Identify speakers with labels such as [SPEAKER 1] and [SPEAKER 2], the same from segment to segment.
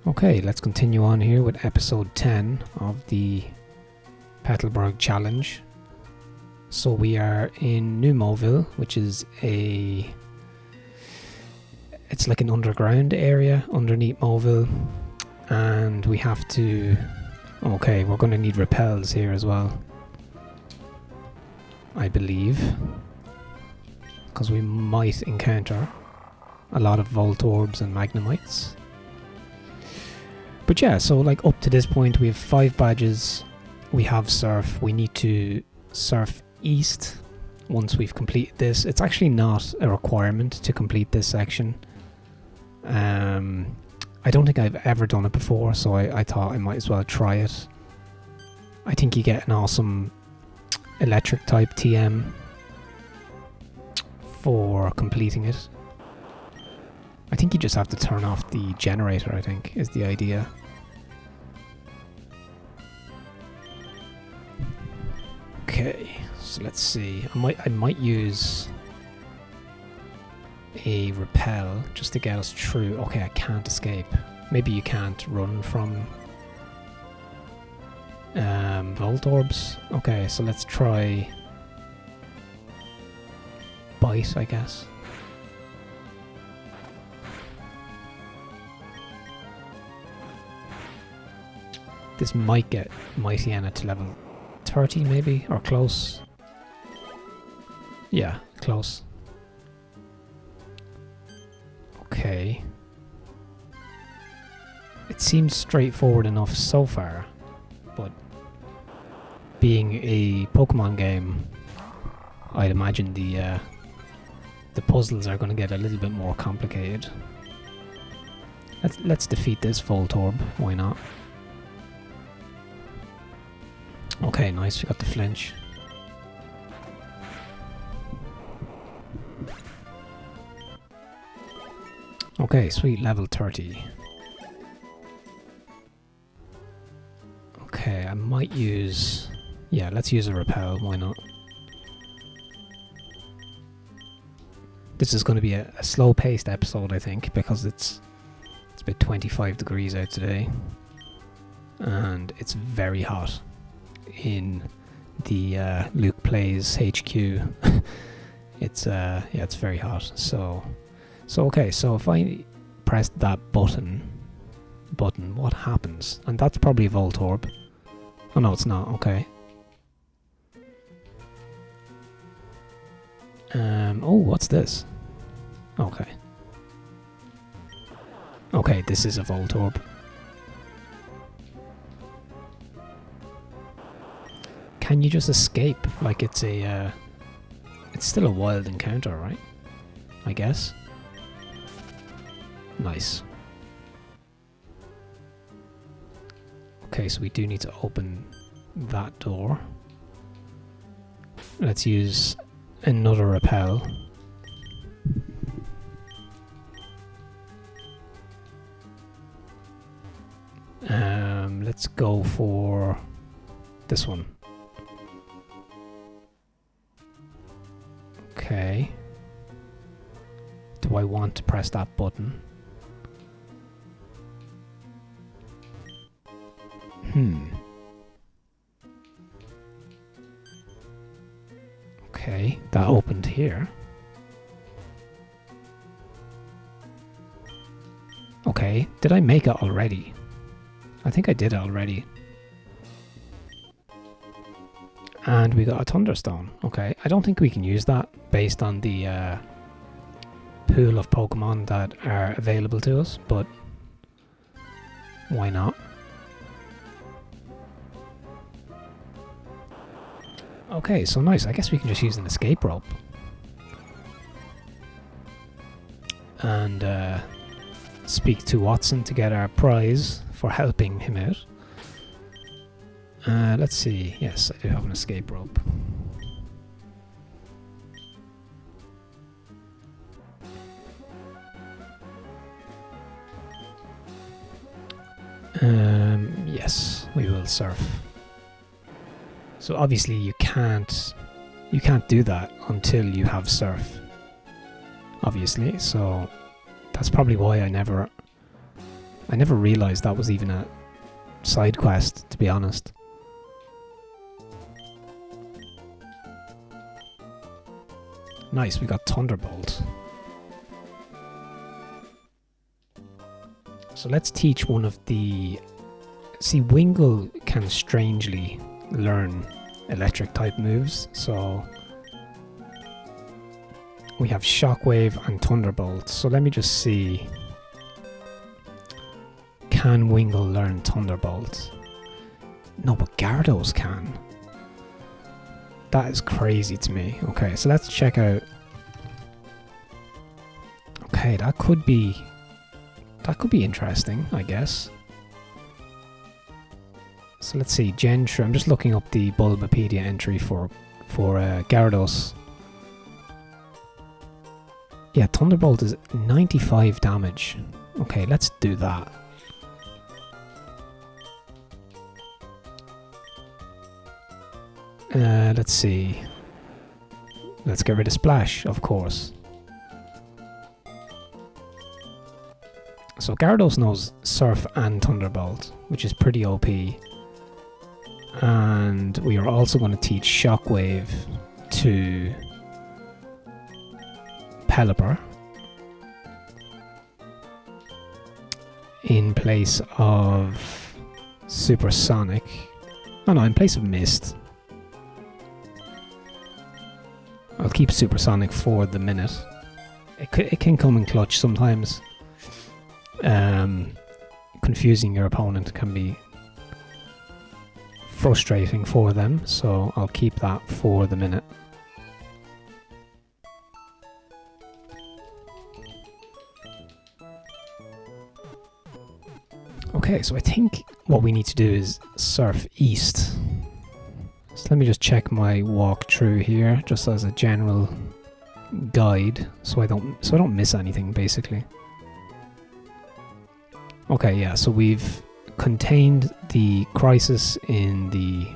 [SPEAKER 1] Okay, let's continue on here with episode 10 of the Petalburg Challenge. So we are in New Moville, which is it's like an underground area underneath Moville, and we have to, okay, we're going to need repels here as well, I believe, because we might encounter a lot of volt orbs and magnemites. But yeah, so like up to this point we have 5 badges, we have surf, we need to surf east once we've completed this. It's actually not a requirement to complete this section. I don't think I've ever done it before, so I thought I might as well try it. I think you get an awesome electric type TM for completing it. I think you just have to turn off the generator, I think, is the idea. Okay, so let's see. I might use a repel just to get us through. Okay, I can't escape. Maybe you can't run from volt orbs. Okay, so let's try bite, I guess. This might get Poochyena to level 30 maybe, or close. Yeah, close. Okay. It seems straightforward enough so far, but being a Pokemon game, I'd imagine the puzzles are going to get a little bit more complicated. Let's defeat this Voltorb, why not? Okay, nice, we got the flinch. Okay, sweet, level 30. Okay, I might use... yeah, let's use a repel, why not? This is going to be a slow-paced episode, I think, because it's about 25 degrees out today. And it's very hot in the Luke Plays HQ. It's yeah, it's very hot. So okay, so if I press that button, what happens? And that's probably Voltorb. Oh no, it's not. Okay. Oh, what's this? Okay. Okay, this is a Voltorb. Can you just escape? Like it's a, it's still a wild encounter, right? I guess. Nice. Okay, so we do need to open that door. Let's use another repel. Let's go for this one. Okay. Do I want to press that button? Okay, that opened here. Okay, did I make it already? I think I did it already. And we got a Thunderstone. Okay, I don't think we can use that based on the pool of Pokemon that are available to us, but why not? Okay, so nice. I guess we can just use an escape rope. And speak to Watson to get our prize for helping him out. Let's see. Yes, I do have an escape rope. Yes, we will surf. So obviously you can't do that until you have surf. Obviously, so that's probably why I never I never realised that was even a side quest, to be honest. Nice, we got Thunderbolt. So let's teach one of the... See, Wingull can strangely learn electric type moves, so... We have Shockwave and Thunderbolt, so let me just see... Can Wingull learn Thunderbolt? No, but Gyarados can. That is crazy to me. Okay, so let's check out... Okay, that could be interesting, I guess. So let's see, Gentry. I'm just looking up the Bulbapedia entry for Gyarados. Yeah, Thunderbolt is 95 damage. Okay, let's do that. Let's see. Let's get rid of Splash, of course. So Gyarados knows Surf and Thunderbolt, which is pretty OP. And we are also going to teach Shockwave to Pelipper in place of Supersonic. Oh no, in place of Mist. I'll keep Supersonic for the minute. It can come in clutch sometimes. Confusing your opponent can be frustrating for them, so I'll keep that for the minute. Okay, so I think what we need to do is surf east. So let me just check my walkthrough here, just as a general guide, so I don't miss anything, basically. Okay, yeah, so we've contained the crisis in the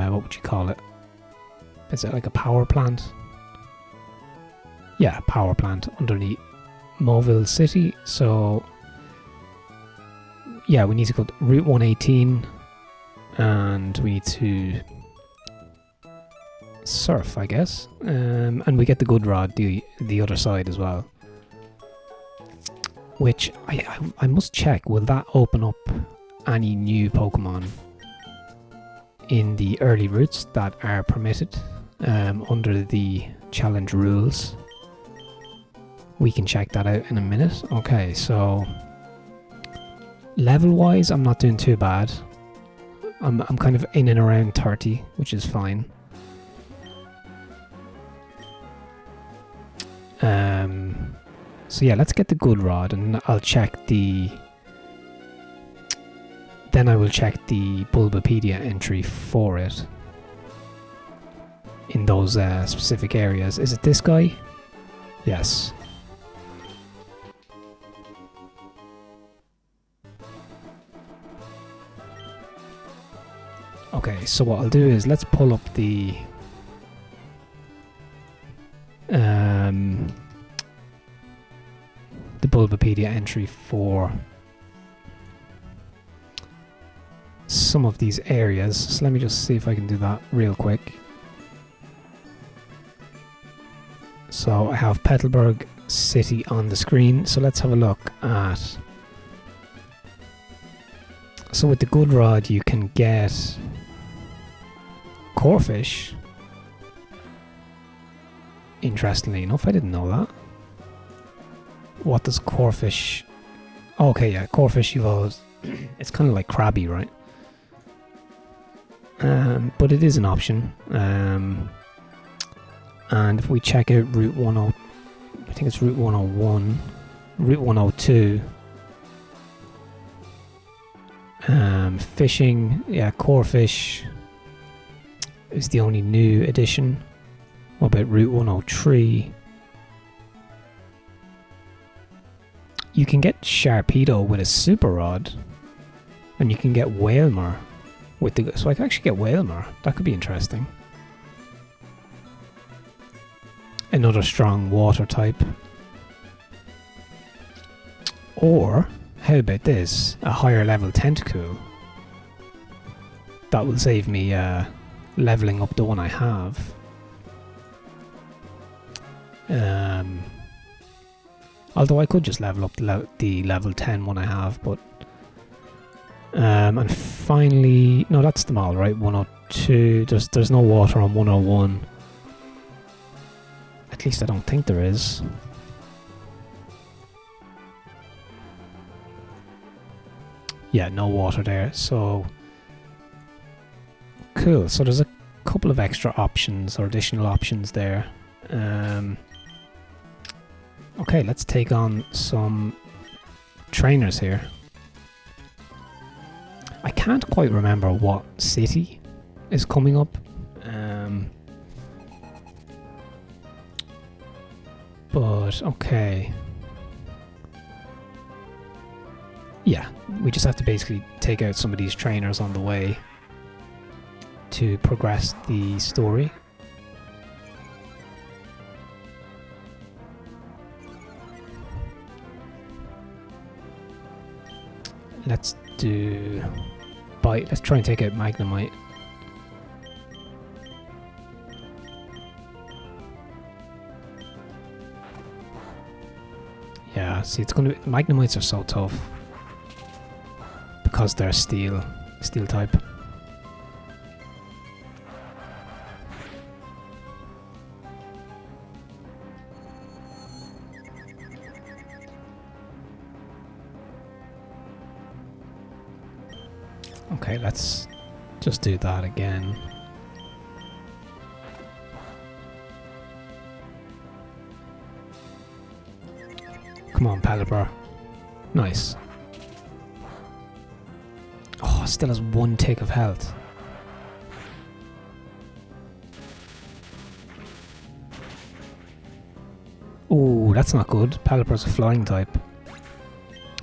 [SPEAKER 1] what would you call it? Is it like a power plant? Yeah, power plant underneath Mobile City. So yeah, we need to go to Route 118 and we need to surf, I guess. And we get the good rod the other side as well. Which I must check, will that open up any new Pokemon in the early routes that are permitted under the challenge rules? We can check that out in a minute. Okay, so level wise I'm not doing too bad. I'm kind of in and around 30, which is fine. So yeah, let's get the good rod and I'll check the... Then I will check the Bulbapedia entry for it. In those specific areas. Is it this guy? Yes. Okay, so what I'll do is let's pull up the... Bulbapedia entry for some of these areas. So let me just see if I can do that real quick. So I have Petalburg City on the screen. So let's have a look at... So with the good rod you can get Corphish. Interestingly enough, I didn't know that. What does Corphish... Oh, okay, yeah, Corphish evolves. It's kind of like Krabby, right? But it is an option. And if we check out Route 10... I think it's Route 101. Route 102. Fishing, yeah, Corphish is the only new addition. What about Route 103? You can get Sharpedo with a Super Rod, and you can get Wailmer with the... So I can actually get Wailmer. That could be interesting. Another strong water type. Or, how about this? A higher level Tentacool. That will save me leveling up the one I have. Although I could just level up the level 10 one I have, but... and finally... No, that's them all, right? 102. There's no water on 101. At least I don't think there is. Yeah, no water there, so... Cool, so there's a couple of extra options, or additional options there. Okay, let's take on some trainers here. I can't quite remember what city is coming up. But, okay. Yeah, we just have to basically take out some of these trainers on the way to progress the story. Let's do bite. Let's try and take out Magnemite. Yeah, see, it's gonna be, Magnemites are so tough because they're steel type. Okay, let's just do that again. Come on, Petalburg. Nice. Oh, still has 1 tick of health. Ooh, that's not good. Petalburg's a flying type.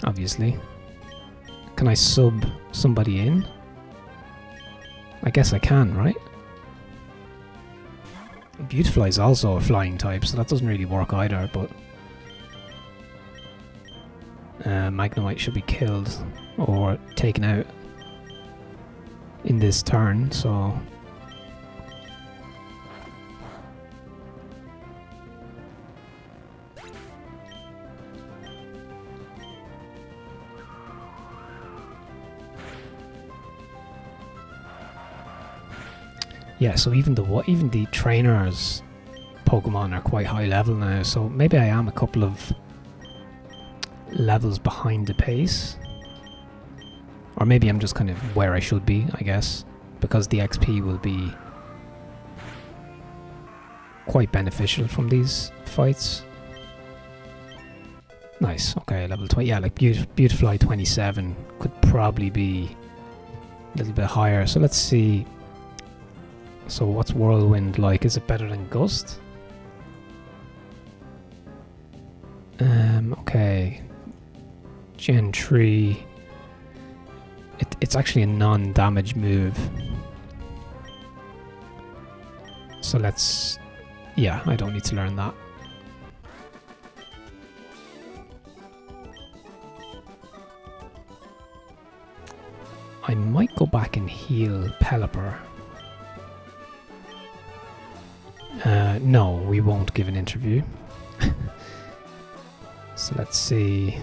[SPEAKER 1] Obviously. Can I sub somebody in? I guess I can, right? Beautifly is also a flying type, so that doesn't really work either, but... Magnemite should be killed or taken out in this turn, so... Yeah, so even the trainers Pokemon are quite high level now, so maybe I am a couple of levels behind the pace. Or maybe I'm just kind of where I should be, I guess, because the XP will be quite beneficial from these fights. Nice, okay, level 20. Yeah, like Beautifly 27 could probably be a little bit higher. So let's see. So what's Whirlwind like? Is it better than Gust? Okay. Gen 3. It's actually a non-damage move. So let's... Yeah, I don't need to learn that. I might go back and heal Petalburg. No, we won't give an interview. So let's see.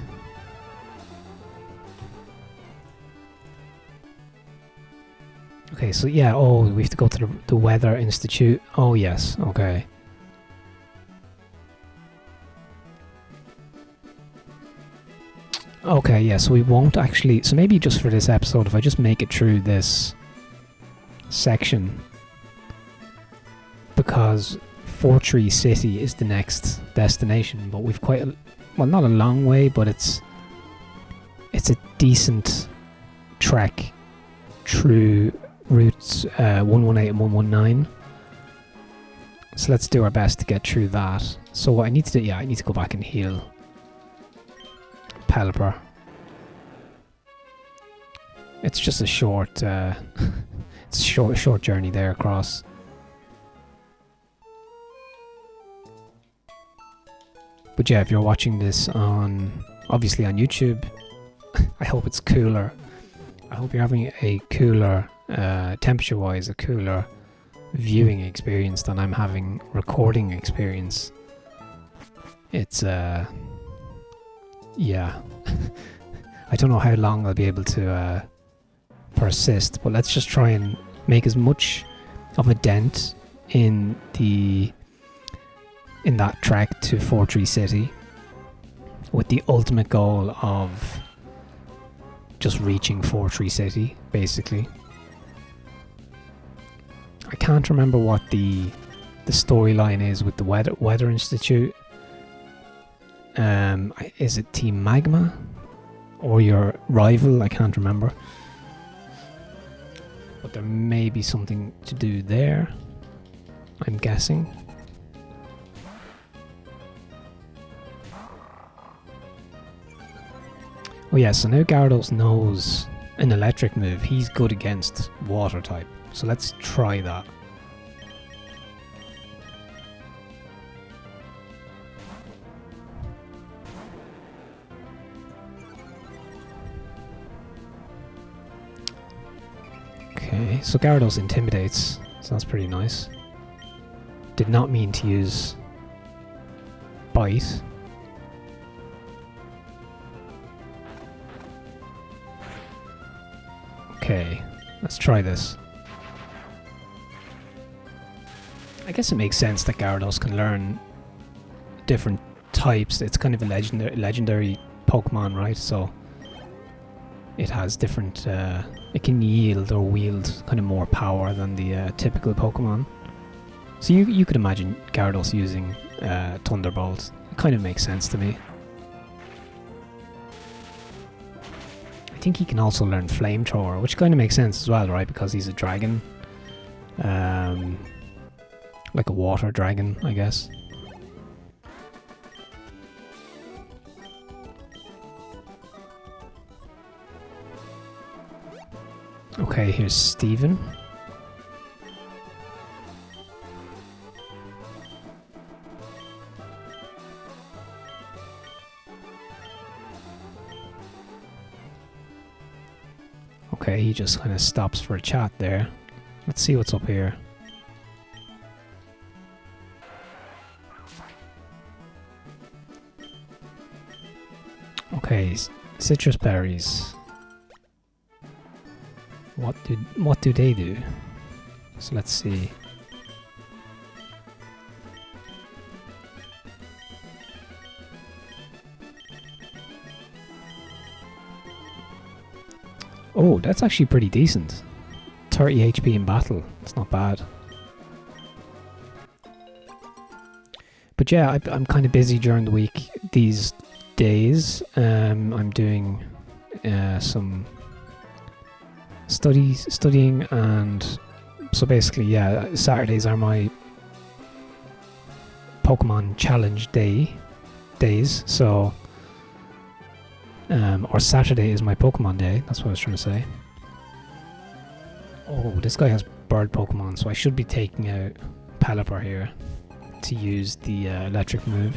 [SPEAKER 1] Okay, so yeah, oh, we have to go to the Weather Institute. Oh yes, okay. Okay, yeah, so we won't actually... So maybe just for this episode, if I just make it through this section, because Fortree City is the next destination, but we've quite a... Well, not a long way, but it's a decent trek through routes 118 and 119. So let's do our best to get through that. So what I need to do... Yeah, I need to go back and heal Petalburg. It's just a short... it's a short journey there across. But yeah, if you're watching this on obviously on YouTube, I hope it's cooler. I hope you're having a cooler, temperature-wise, a cooler viewing experience than I'm having recording experience. It's, yeah. I don't know how long I'll be able to persist, but let's just try and make as much of a dent in that trek to Fortree City, with the ultimate goal of just reaching Fortree City, basically. I can't remember what the storyline is with the Weather Institute. Is it Team Magma or your rival? I can't remember. But there may be something to do there, I'm guessing. Oh yeah, so now Gyarados knows an electric move. He's good against water type. So let's try that. Okay, so Gyarados intimidates, so that's pretty nice. Did not mean to use Bite. Okay, let's try this. I guess it makes sense that Gyarados can learn different types. It's kind of a legendary Pokemon, right? So it has different... it can yield or wield kind of more power than the typical Pokemon. So you could imagine Gyarados using Thunderbolt. It kind of makes sense to me. I think he can also learn Flamethrower, which kind of makes sense as well, right? Because he's a dragon. Like a water dragon, I guess. Okay, here's Steven. Okay, he just kind of stops for a chat there. Let's see what's up here. Okay, citrus berries. What do they do? So let's see. Oh, that's actually pretty decent. 30 HP in battle. It's not bad. But yeah, I'm kind of busy during the week these days. I'm doing some studying, and so basically, yeah, Saturdays are my Pokemon Challenge days. So, or Saturday is my Pokemon day. That's what I was trying to say. Oh, this guy has bird Pokemon, so I should be taking out Pelipper here to use the electric move.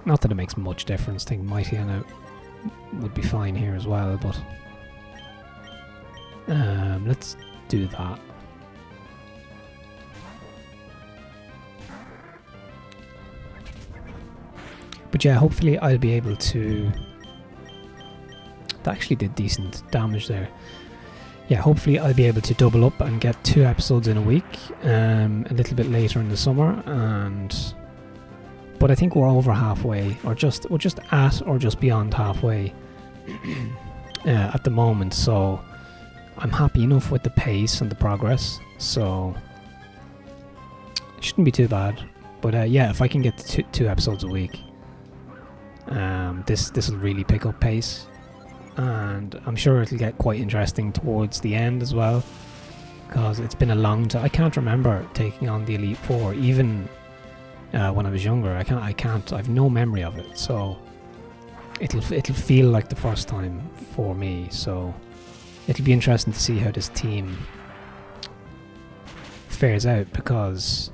[SPEAKER 1] Not that it makes much difference. I think Poochyena would be fine here as well, but let's do that. But yeah, hopefully I'll be able to... That actually did decent damage there. Yeah, hopefully I'll be able to double up and get 2 episodes in a week, a little bit later in the summer, but I think we're over halfway, or we're just at or just beyond halfway at the moment, so I'm happy enough with the pace and the progress, so it shouldn't be too bad. But yeah, if I can get to 2 episodes a week, this will really pick up pace. And I'm sure it'll get quite interesting towards the end as well, because it's been a long time. I can't remember taking on the Elite Four, even when I was younger. I've no memory of it, so it'll feel like the first time for me. So it'll be interesting to see how this team fares out, because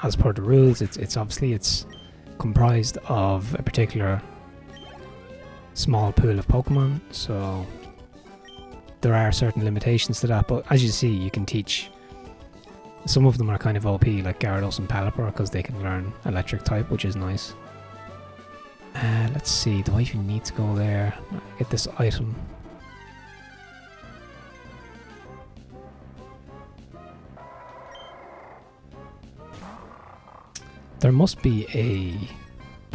[SPEAKER 1] as per the rules, it's obviously comprised of a particular small pool of Pokemon, so there are certain limitations to that, but as you see, you can teach. Some of them are kind of OP, like Gyarados and Pelipper, because they can learn electric type, which is nice. Let's see, do I even need to go there? Get this item. There must be a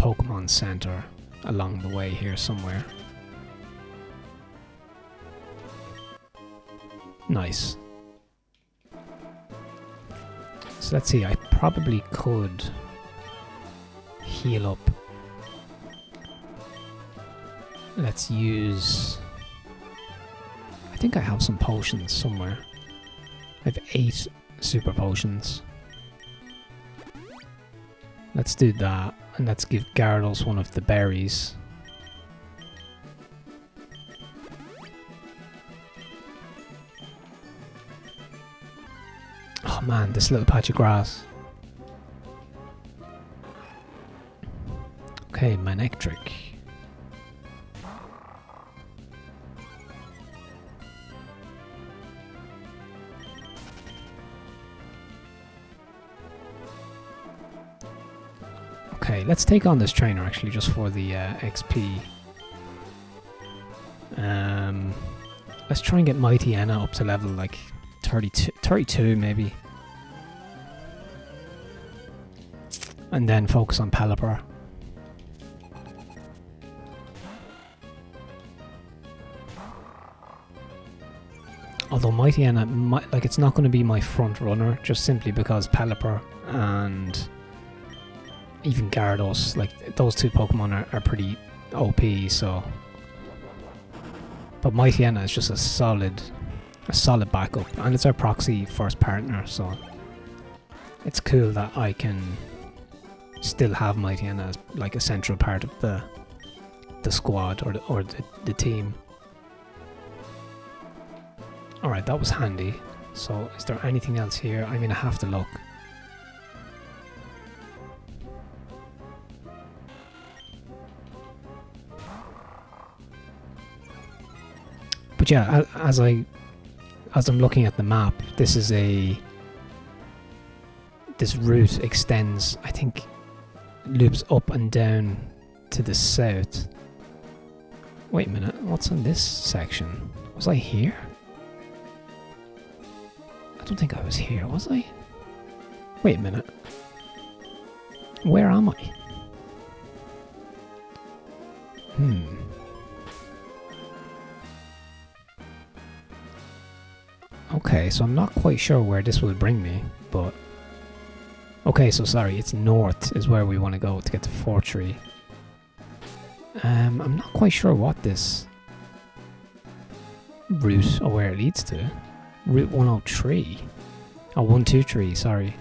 [SPEAKER 1] Pokemon Center along the way here somewhere. Nice. So let's see, I probably could heal up. Let's use... I think I have some potions somewhere. I have 8 super potions. Let's do that, and let's give Gyarados one of the berries. Oh man, this little patch of grass. Okay, Manectric. Okay, let's take on this trainer actually, just for the XP. Let's try and get Poochyena up to level like 32 maybe. And then focus on Pelipper. Although Poochyena, like, it's not going to be my front runner, just simply because Pelipper and even Gyarados, like, those two Pokemon are pretty OP, so... But Poochyena is just a solid backup, and it's our proxy first partner, so... It's cool that I can still have Poochyena as, like, a central part of the squad, or the team. Alright, that was handy. So, is there anything else here? I mean, I have to look. But yeah, as I'm looking at the map, this route extends, I think, loops up and down to the south. Wait a minute, what's on this section? Was I here? I don't think I was here, was I? Wait a minute. Where am I? Okay, so I'm not quite sure where this will bring me, but... Okay, so sorry, it's north is where we want to go to get to Fortree. I'm not quite sure what this route or where it leads to. Route 103. Oh, 123, sorry.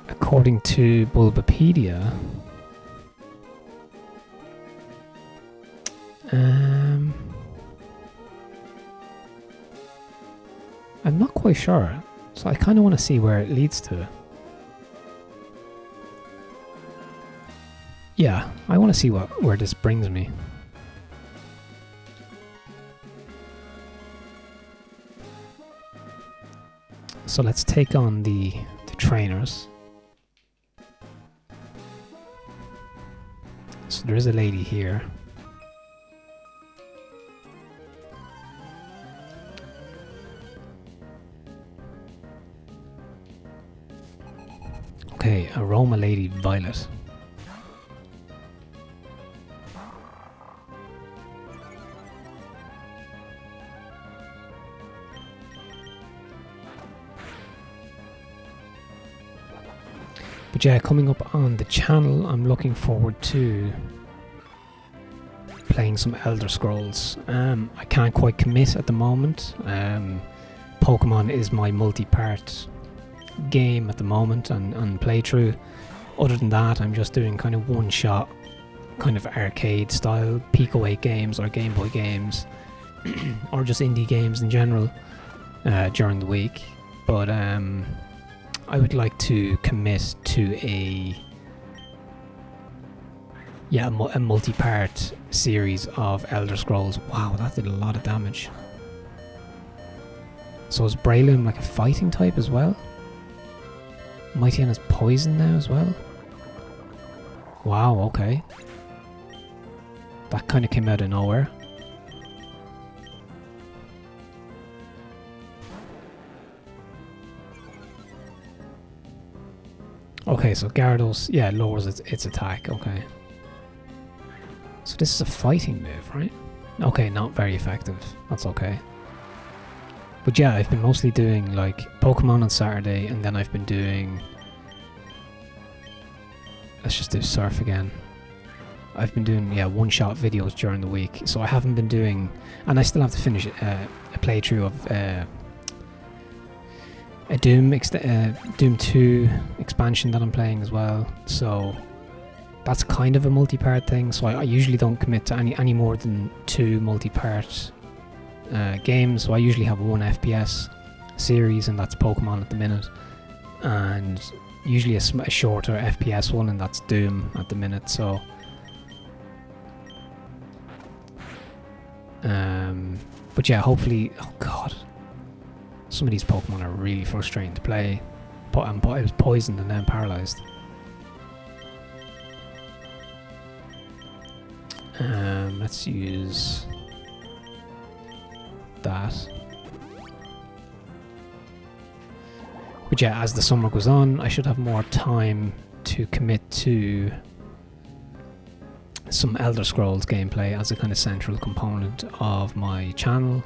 [SPEAKER 1] According to Bulbapedia, I'm not quite sure, so I kind of want to see where it leads to. Yeah, I want to see where this brings me. So let's take on the trainers. So there is a lady here. Okay, Aroma Lady Violet. But yeah, coming up on the channel, I'm looking forward to playing some Elder Scrolls. I can't quite commit at the moment. Pokemon is my multi-part game at the moment and playthrough. Other than that, I'm just doing kind of one-shot, kind of arcade style Pico 8 games or Game Boy games or just indie games in general. during the week, but I would like to commit to a multi-part series of Elder Scrolls. Wow, that did a lot of damage. So is Braylon like a fighting type as well? Poochyena poison now as well? Wow, okay. That kind of came out of nowhere. Okay, so Gyarados, yeah, lowers its attack, okay. So this is a fighting move, right? Okay, not very effective. That's okay. But yeah, I've been mostly doing like Pokemon on Saturday, and then I've been doing... Let's just do Surf again. I've been doing, one-shot videos during the week, so I haven't been doing... And I still have to finish a playthrough of a Doom 2 expansion that I'm playing as well, so that's kind of a multi-part thing. So I usually don't commit to any more than 2 multi-part games. So I usually have one FPS series, and that's Pokemon at the minute, and usually a shorter FPS one, and that's Doom at the minute. So but yeah, hopefully... Oh god, some of these Pokemon are really frustrating to play. I was poisoned and then paralysed. Let's use that. But yeah, as the summer goes on, I should have more time to commit to some Elder Scrolls gameplay as a kind of central component of my channel.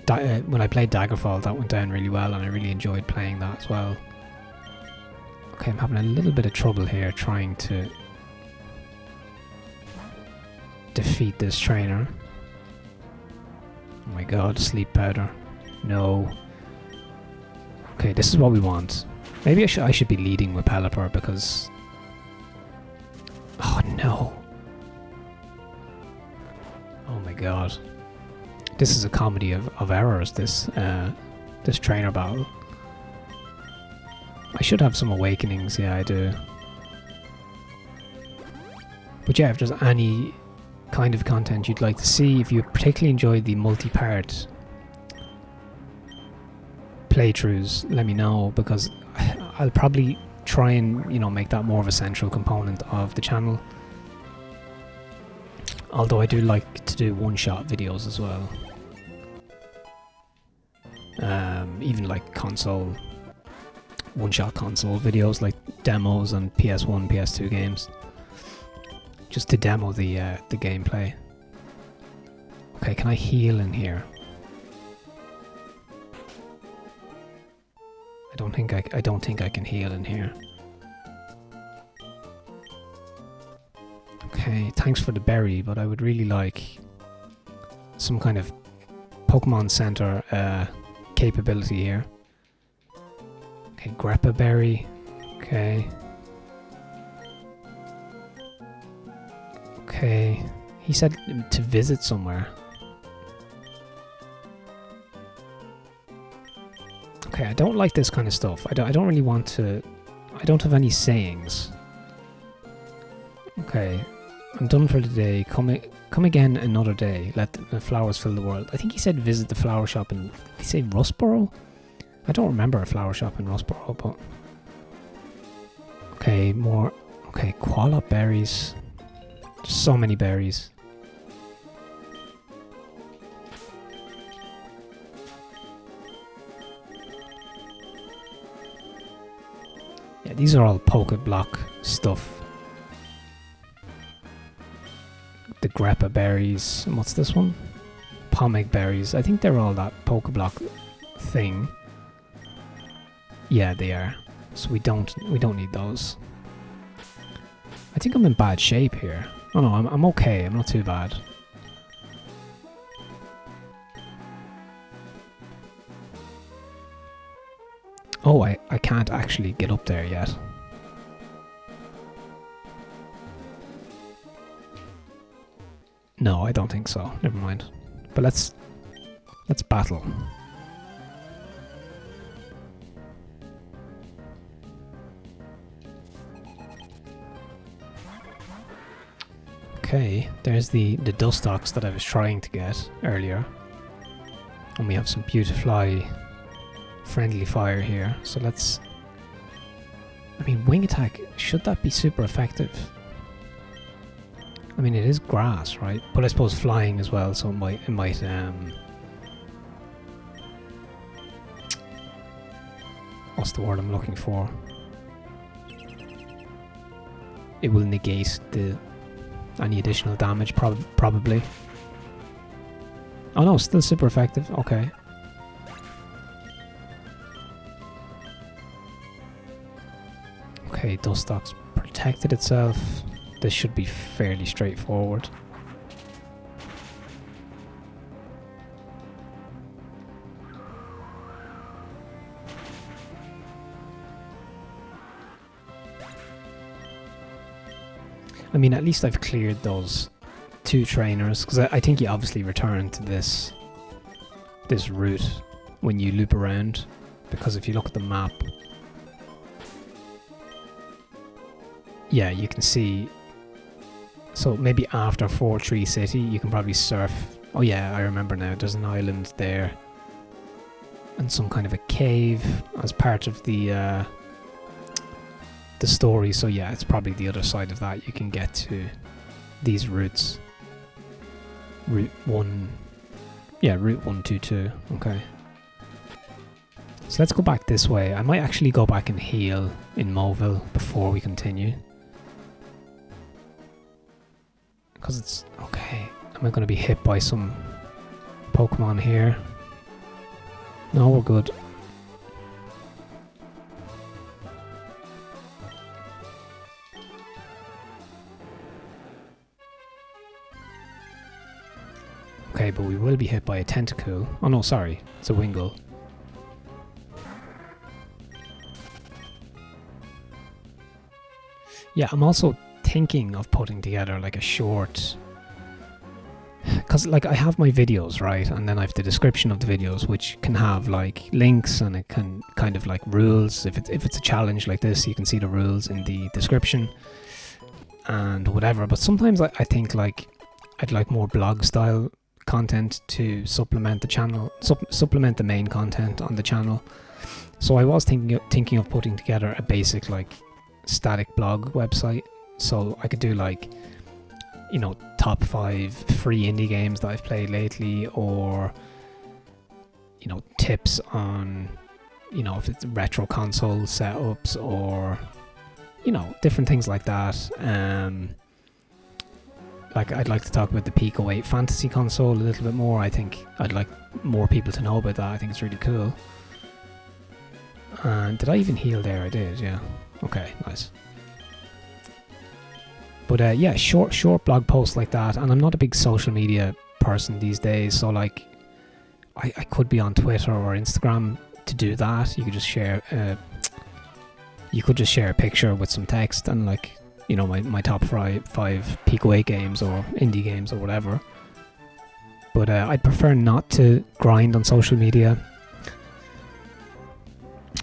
[SPEAKER 1] When I played Daggerfall, that went down really well, and I really enjoyed playing that as well. Okay, I'm having a little bit of trouble here trying to defeat this trainer. Oh my god, sleep powder. No. Okay, this is what we want. Maybe I should be leading with Pelipper because... Oh no. Oh my god. This is a comedy of errors, this trainer battle. I should have some awakenings, yeah I do. But yeah, if there's any kind of content you'd like to see, if you particularly enjoy the multi-part playthroughs, let me know, because I'll probably try and, make that more of a central component of the channel. Although I do like to do one-shot videos as well. Even like one-shot console videos, like demos on PS1, PS2 games, just to demo the gameplay. Okay, can I heal in here? I don't think I can heal in here. Okay, thanks for the berry, but I would really like some kind of Pokemon Center capability here. Okay, Greppa berry. Okay. Okay. He said to visit somewhere. Okay, I don't like this kind of stuff. I don't really want to... I don't have any sayings. Okay, I'm done for the day. Come again another day. Let the flowers fill the world. I think he said visit the flower shop in... Did he say Rustboro? I don't remember a flower shop in Rustboro, but... Okay, more... Okay, Quallop berries. Just so many berries. Yeah, these are all Pokeblock stuff. The Greppa berries. And what's this one? Pomeg berries. I think they're all that Pokeblock thing. Yeah, they are. So we don't need those. I think I'm in bad shape here. Oh no, I'm okay. I'm not too bad. Oh, I can't actually get up there yet. No, I don't think so. Never mind. But let's battle. Okay, there's the dust ox that I was trying to get earlier. And we have some beautifly friendly fire here. So let's... I mean, wing attack, should that be super effective? I mean, it is grass, right? But I suppose flying as well, so it might what's the word I'm looking for? It will negate any additional damage, probably. Oh no, still super effective. Okay. Okay, Dustox protected itself. This should be fairly straightforward. I mean, at least I've cleared those 2 trainers, because I think you obviously return to this route when you loop around, because if you look at the map, yeah, you can see. So maybe after 4-3 City, you can probably surf. Oh yeah, I remember now. There's an island there, and some kind of a cave as part of the story. So yeah, it's probably the other side of that. You can get to these routes. Route 1. Yeah, Route 122. Okay. So let's go back this way. I might actually go back and heal in Moville before we continue. Because it's... Okay. Am I going to be hit by some Pokemon here? No, we're good. Okay, but we will be hit by a Tentacool. Oh no, sorry. It's a Wingull. Yeah, I'm also thinking of putting together like a short... Because like I have my videos, right? And then I have the description of the videos, which can have like links, and it can kind of like rules. If it's a challenge like this, you can see the rules in the description and whatever. But sometimes I think like I'd like more blog style content to supplement the channel, supplement the main content on the channel. So I was thinking of putting together a basic like static blog website. So I could do like, you know, top 5 free indie games that I've played lately, or, you know, tips on, you know, if it's retro console setups, or, you know, different things like that. Like I'd like to talk about the Pico 8 fantasy console a little bit more. I think I'd like more people to know about that. I think it's really cool. And did I even heal there? I did, yeah. Okay, nice. But yeah, short blog posts like that. And I'm not a big social media person these days, so like I could be on Twitter or Instagram to do that. You could just share a picture with some text and like, you know, my top 5 Pico 8 games or indie games or whatever. But I'd prefer not to grind on social media.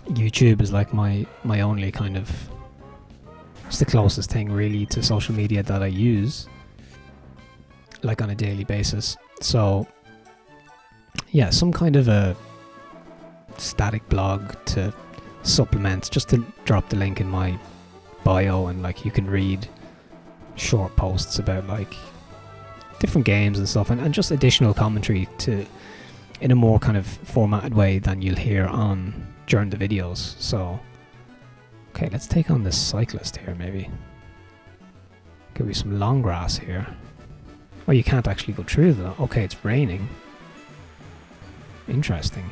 [SPEAKER 1] YouTube is like my only kind of... It's the closest thing really to social media that I use, like on a daily basis. So yeah, some kind of a static blog to supplement, just to drop the link in my bio, and like you can read short posts about like different games and stuff, and just additional commentary to in a more kind of formatted way than you'll hear on during the videos. So okay, let's take on this cyclist here maybe. Give me some long grass here. Oh, you can't actually go through that. Okay, it's raining. Interesting.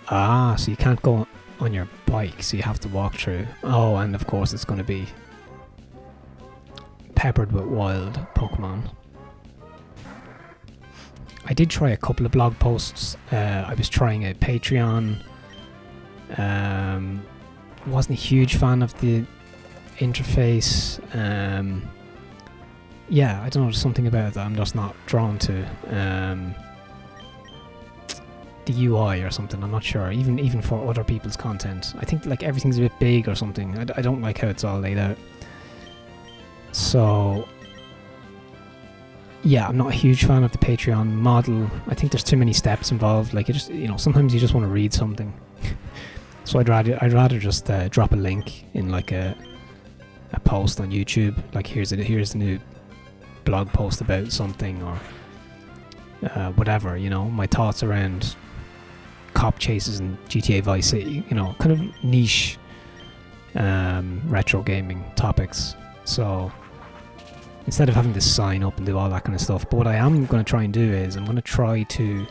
[SPEAKER 1] Ah, so you can't go on your bike, so you have to walk through. Oh, and of course it's going to be peppered with wild Pokemon. I did try a couple of blog posts. I was trying a Patreon. Wasn't a huge fan of the interface. Yeah, I don't know, there's something about it that I'm just not drawn to. The UI or something, I'm not sure. Even for other people's content, I think like everything's a bit big or something. I don't like how it's all laid out. So yeah, I'm not a huge fan of the Patreon model. I think there's too many steps involved. Like, sometimes you just want to read something. So I'd rather just drop a link in like a post on YouTube. Like, here's the new blog post about something, or whatever. My thoughts around cop chases in GTA Vice City. Kind of niche retro gaming topics. So instead of having to sign up and do all that kind of stuff. But what I am going to try and do is I'm going to try to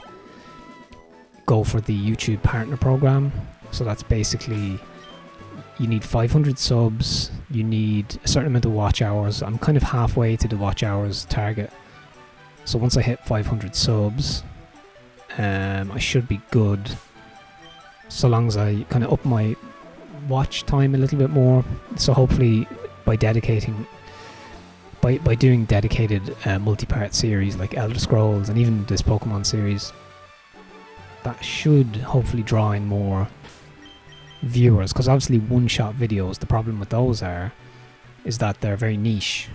[SPEAKER 1] go for the YouTube partner program. So that's basically, you need 500 subs, you need a certain amount of watch hours. I'm kind of halfway to the watch hours target. So once I hit 500 subs, I should be good, so long as I kind of up my watch time a little bit more. So hopefully by doing dedicated multi-part series like Elder Scrolls and even this Pokemon series, that should hopefully draw in more viewers, because obviously one-shot videos, the problem with those is that they're very niche,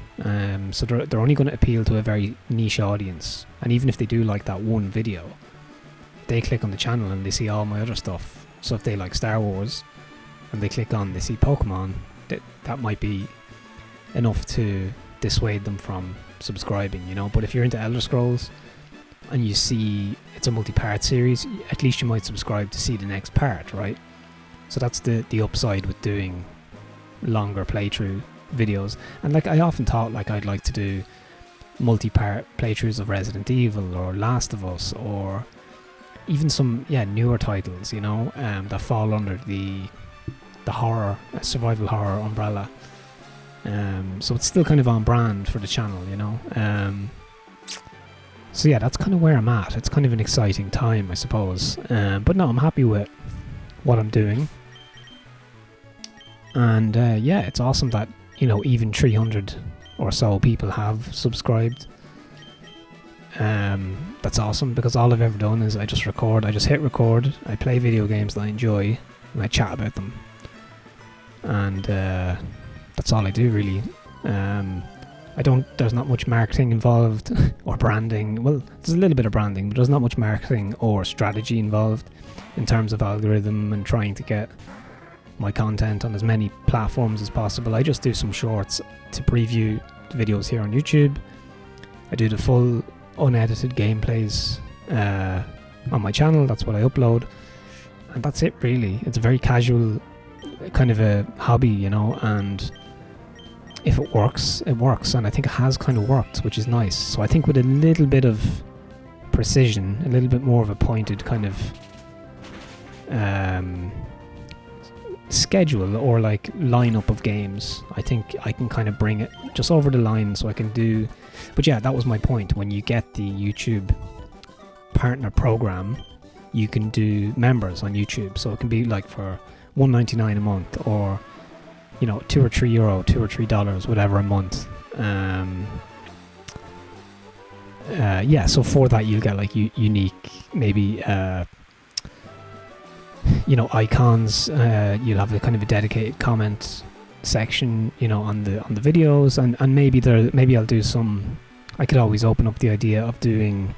[SPEAKER 1] so they're only going to appeal to a very niche audience. And even if they do like that one video, they click on the channel and they see all my other stuff. So if they like Star Wars and they click on, they see Pokemon, that might be enough to dissuade them from subscribing, But if you're into Elder Scrolls and you see it's a multi-part series, at least you might subscribe to see the next part, right? So that's the upside with doing longer playthrough videos. And like, I often thought like I'd like to do multi-part playthroughs of Resident Evil or Last of Us, or even some newer titles, that fall under the horror, survival horror umbrella. So it's still kind of on brand for the channel, so yeah, that's kind of where I'm at. It's kind of an exciting time, I suppose. But no, I'm happy with what I'm doing. And it's awesome that, even 300 or so people have subscribed. That's awesome, because all I've ever done is I just hit record, I play video games that I enjoy, and I chat about them. And that's all I do, really. There's not much marketing involved or branding. Well, there's a little bit of branding, but there's not much marketing or strategy involved in terms of algorithm and trying to get my content on as many platforms as possible. I just do some shorts to preview the videos here on YouTube. I do the full unedited gameplays on my channel. That's what I upload, and that's it, really. It's a very casual kind of a hobby, and if it works, it works, and I think it has kind of worked, which is nice. So I think with a little bit of precision, a little bit more of a pointed kind of schedule or like lineup of games, I think I can kind of bring it just over the line, so I can do. But yeah, that was my point. When you get the YouTube partner program, you can do members on YouTube, so it can be like for $1.99 a month, or €2 or €3, $2 or $3, whatever, a month. So for that you'll get like unique, maybe icons. You'll have a kind of a dedicated comment section, on the videos, and maybe I'll do some. I could always open up the idea of doing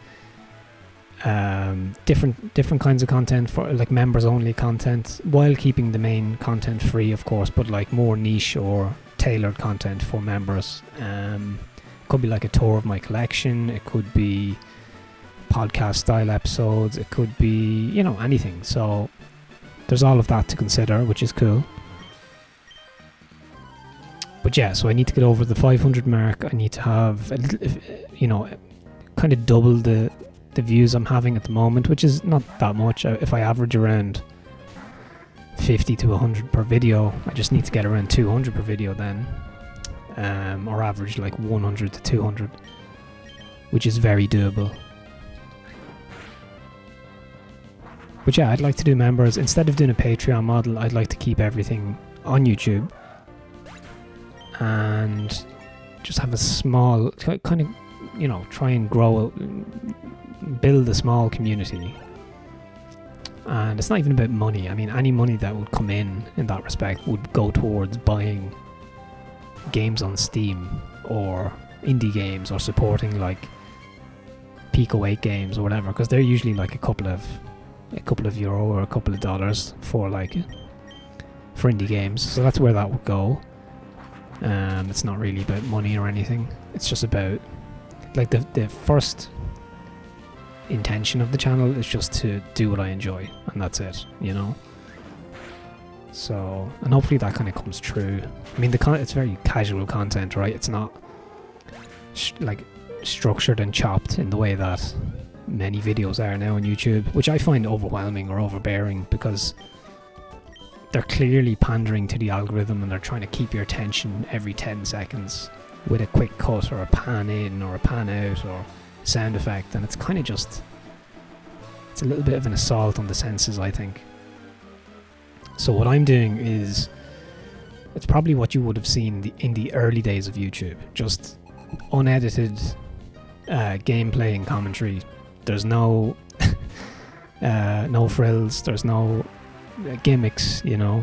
[SPEAKER 1] different kinds of content for like members only content, while keeping the main content free, of course, but like more niche or tailored content for members. Could be like a tour of my collection, it could be podcast style episodes, it could be anything. So there's all of that to consider, which is cool. But yeah, so I need to get over the 500 mark. I need to have a little, kind of double the views I'm having at the moment, which is not that much. If I average around 50 to 100 per video, I just need to get around 200 per video then, or average like 100 to 200, which is very doable. But yeah, I'd like to do members. Instead of doing a Patreon model, I'd like to keep everything on YouTube and just have a small kind of, try and grow, build a small community. And it's not even about money. I mean, any money that would come in that respect would go towards buying games on Steam or indie games, or supporting like Pico 8 games or whatever, because they're usually like a couple of euro or a couple of dollars for indie games. So that's where that would go. It's not really about money or anything. It's just about like the first intention of the channel is just to do what I enjoy, and that's it, you know. So, and hopefully that kind of comes true. I mean, it's very casual content, right? It's not like structured and chopped in the way that many videos are now on YouTube, which I find overwhelming or overbearing, because they're clearly pandering to the algorithm and they're trying to keep your attention every 10 seconds with a quick cut or a pan in or a pan out or sound effect, and it's kind of just, it's a little bit of an assault on the senses, I think. So what I'm doing is, it's probably what you would have seen in the early days of YouTube, just unedited gameplay and commentary. There's no no frills, there's no gimmicks, you know.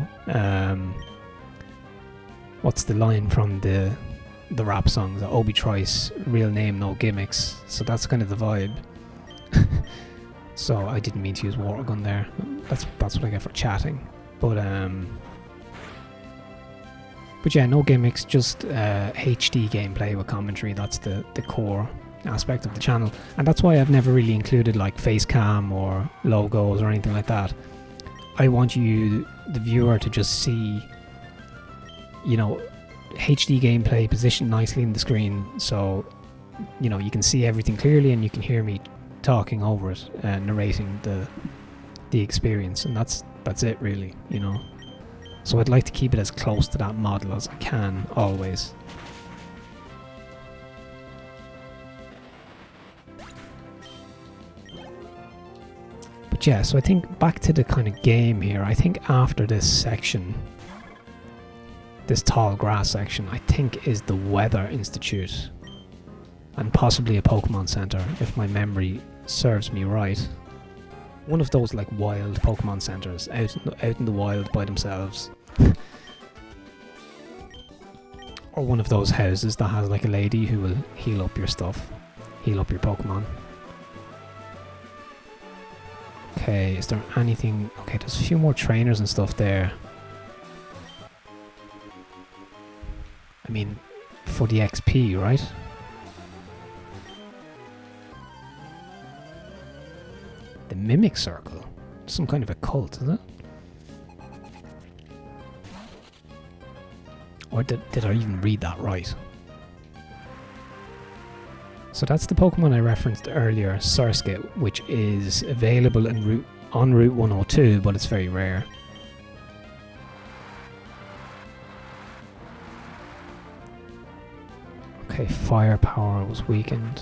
[SPEAKER 1] What's the line from the rap songs? Obi Trice, real name, no gimmicks. So that's kind of the vibe. So I didn't mean to use water gun there. That's what I get for chatting. But yeah, no gimmicks, just HD gameplay with commentary. That's the core aspect of the channel, and that's why I've never really included like face cam or logos or anything like that. I want you, the viewer, to just see, you know, HD gameplay positioned nicely in the screen, so you know you can see everything clearly and you can hear me talking over it, narrating the experience, and that's it really, you know. So I'd like to keep it as close to that model as I can, always. But yeah, so I think back to the kind of game here, I think after this section, this tall grass section, I think is the Weather Institute, and possibly a Pokemon Center, if my memory serves me right. One of those like wild Pokemon centers out in the wild by themselves. Or one of those houses that has like a lady who will heal up your stuff, heal up your Pokemon. Okay, is there anything? Okay, there's a few more trainers and stuff there. I mean, for the XP, right? The Mimic Circle? Some kind of a cult, is it? Or did I even read that right? So that's the Pokemon I referenced earlier, Surskit, which is available on Route 102, but it's very rare. Okay, firepower was weakened.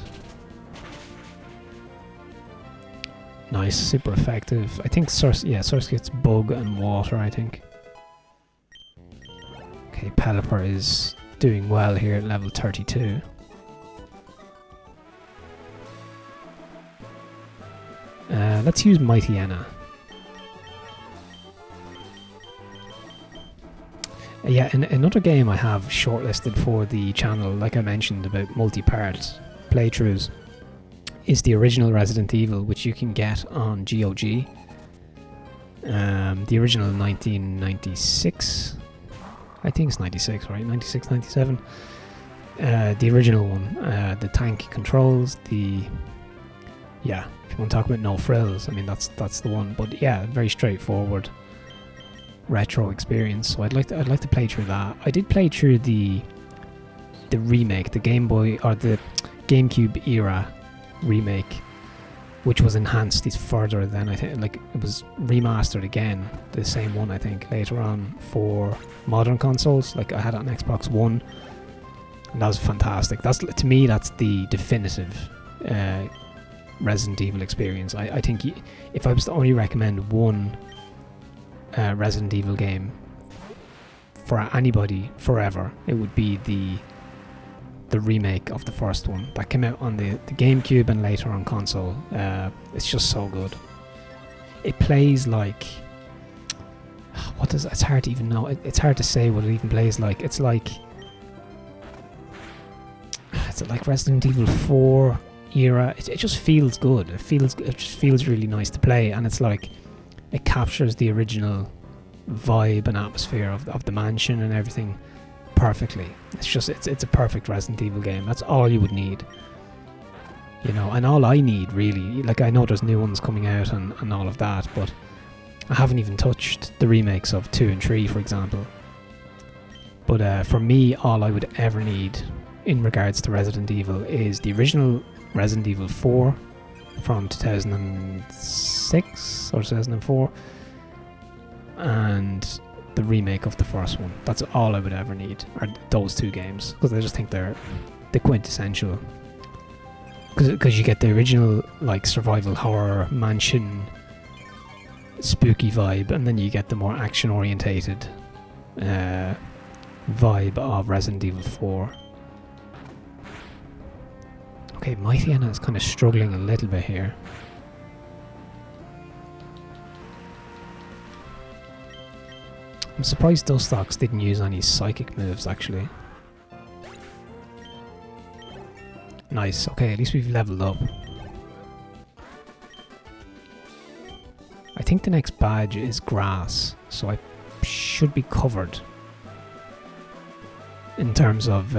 [SPEAKER 1] Nice, super effective. I think Surskit's bug and water, I think. Okay, Pelipper is doing well here at level 32. Let's use Poochyena. Yeah, another game I have shortlisted for the channel, like I mentioned about multi-part playthroughs, is the original Resident Evil, which you can get on GOG. The original 1996, I think it's 96, right? 96, 97. The original one, the tank controls, yeah, if you want to talk about no frills, I mean that's the one. But yeah, very straightforward retro experience. So I'd like to play through that. I did play through the remake, the Game Boy or the GameCube era remake, which was enhanced further than, I think, like it was remastered again, the same one I think later on for modern consoles. Like I had it on Xbox One, and that was fantastic. To me that's the definitive Resident Evil experience. I think if I was to only recommend one Resident Evil game for anybody forever, it would be the remake of the first one that came out on the GameCube and later on console. It's just so good. It plays like, it's hard to even know. It's hard to say what it even plays like. It's like it like Resident Evil 4 era? It just feels good. It just feels really nice to play, and it's like it captures the original vibe and atmosphere of the mansion and everything perfectly. It's a perfect Resident Evil game. That's all you would need, you know, and all I need really. Like, I know there's new ones coming out and all of that, but I haven't even touched the remakes of 2 and 3, for example. But for me, all I would ever need in regards to Resident Evil is the original Resident Evil 4 from 2006 or 2004, and the remake of the first one. That's all I would ever need, are those 2 games, because I just think they're the quintessential. Because you get the original like survival horror mansion spooky vibe, and then you get the more action orientated vibe of Resident Evil 4. Okay, Poochyena is kind of struggling a little bit here. I'm surprised Nuzlocke didn't use any psychic moves, actually. Nice, okay, at least we've leveled up. I think the next badge is grass, so I should be covered in terms of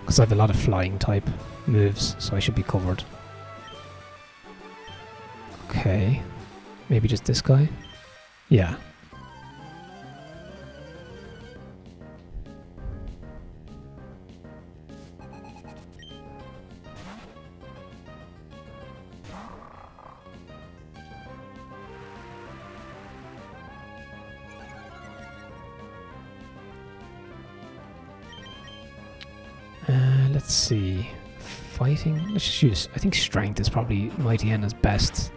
[SPEAKER 1] because I have a lot of flying type moves, so I should be covered. Okay, maybe just this guy? Yeah. Let's see. Fighting? Let's just use... I think strength is probably Poochyena best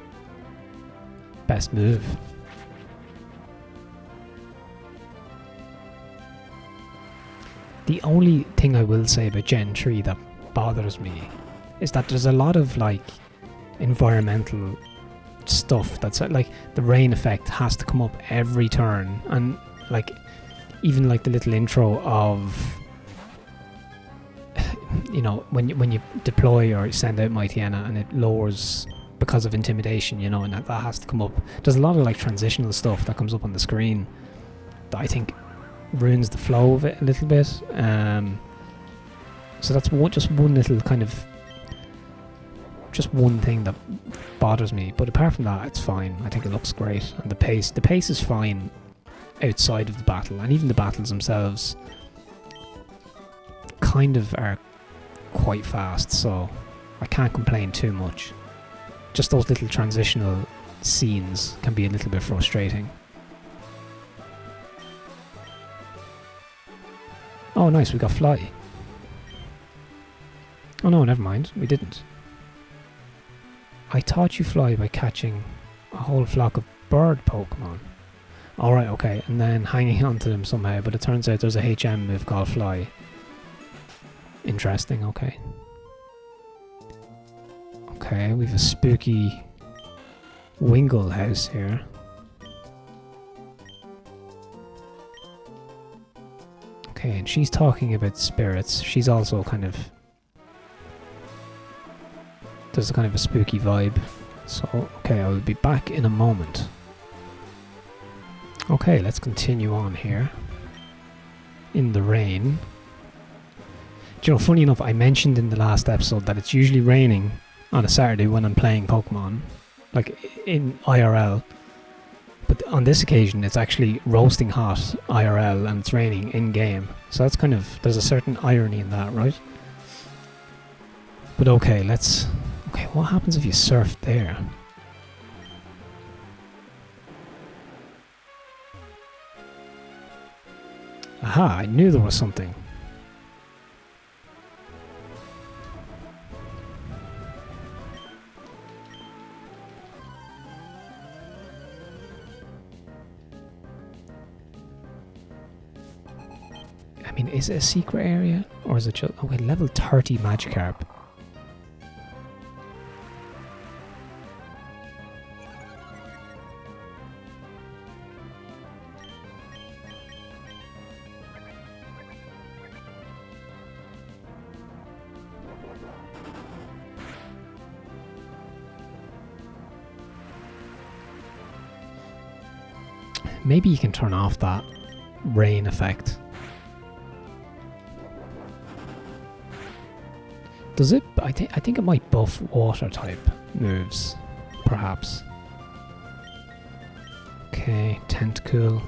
[SPEAKER 1] move. The only thing I will say about Gen 3 that bothers me is that there's a lot of like environmental stuff that's like the rain effect has to come up every turn, and like even like the little intro of, you know, when you deploy or send out Poochyena and it lowers because of intimidation, you know, and that has to come up. There's a lot of like transitional stuff that comes up on the screen that I think ruins the flow of it a little bit. So that's just one little kind of, just one thing that bothers me. But apart from that, it's fine. I think it looks great, and the pace is fine outside of the battle, and even the battles themselves kind of are quite fast, so I can't complain too much. Just those little transitional scenes can be a little bit frustrating. Oh nice, we got fly. Oh no, never mind, we didn't. I taught you fly by catching a whole flock of bird Pokemon. Alright, okay, and then hanging on to them somehow, but it turns out there's a HM move called fly. Interesting, okay. Okay, we have a spooky Wingull house here. Okay, and she's talking about spirits. She's also kind of... there's a kind of a spooky vibe. So, okay, I'll be back in a moment. Okay, let's continue on here. In the rain. Do you know, funny enough, I mentioned in the last episode that it's usually raining on a Saturday when I'm playing Pokemon, like in IRL. But on this occasion, it's actually roasting hot IRL and it's raining in-game. So that's kind of, there's a certain irony in that, right? But okay, let's... okay, what happens if you surf there? Aha, I knew there was something. I mean, is it a secret area? Or is it just... okay, level 30 Magikarp. maybe you can turn off that rain effect. Does it? I think it might buff water type moves, perhaps. Okay, Tentacool.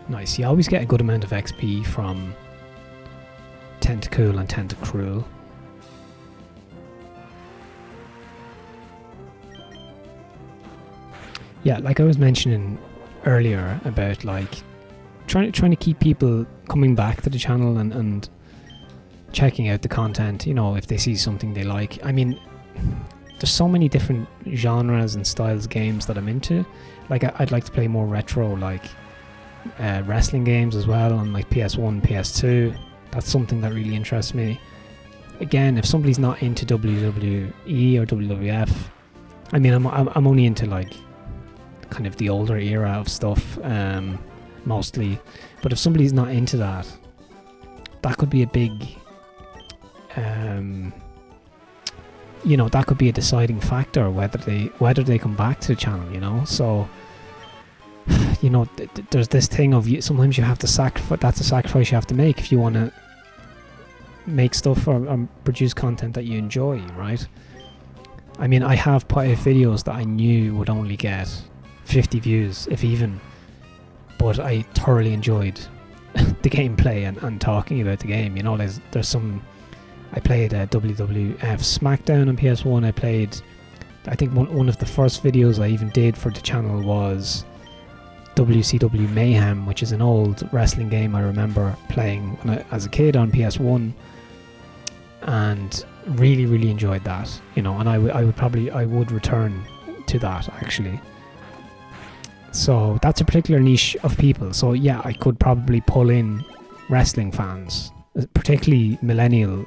[SPEAKER 1] Nice. You always get a good amount of XP from Tentacool and Tentacruel. Yeah, like I was mentioning earlier about like trying to keep people coming back to the channel and checking out the content, you know, if they see something they like. I mean, there's so many different genres and styles of games that I'm into. Like I'd like to play more retro, like wrestling games as well on like PS1, PS2. That's something that really interests me. Again, if somebody's not into WWE or WWF, I mean, I'm only into like kind of the older era of stuff, mostly. But if somebody's not into that, that could be a big, you know, that could be a deciding factor whether they come back to the channel, you know. So, you know, there's this thing of sometimes you have to sacrifice. That's a sacrifice you have to make if you want to make stuff or produce content that you enjoy, right? I mean, I have put out videos that I knew would only get 50 views, if even, but I thoroughly enjoyed the gameplay and talking about the game. You know, there's some. I played WWF SmackDown on PS1. I played, I think one of the first videos I even did for the channel was WCW Mayhem, which is an old wrestling game I remember playing as a kid on PS1, and really enjoyed that. You know, and I would return to that actually. So that's a particular niche of people. So yeah, I could probably pull in wrestling fans, particularly millennial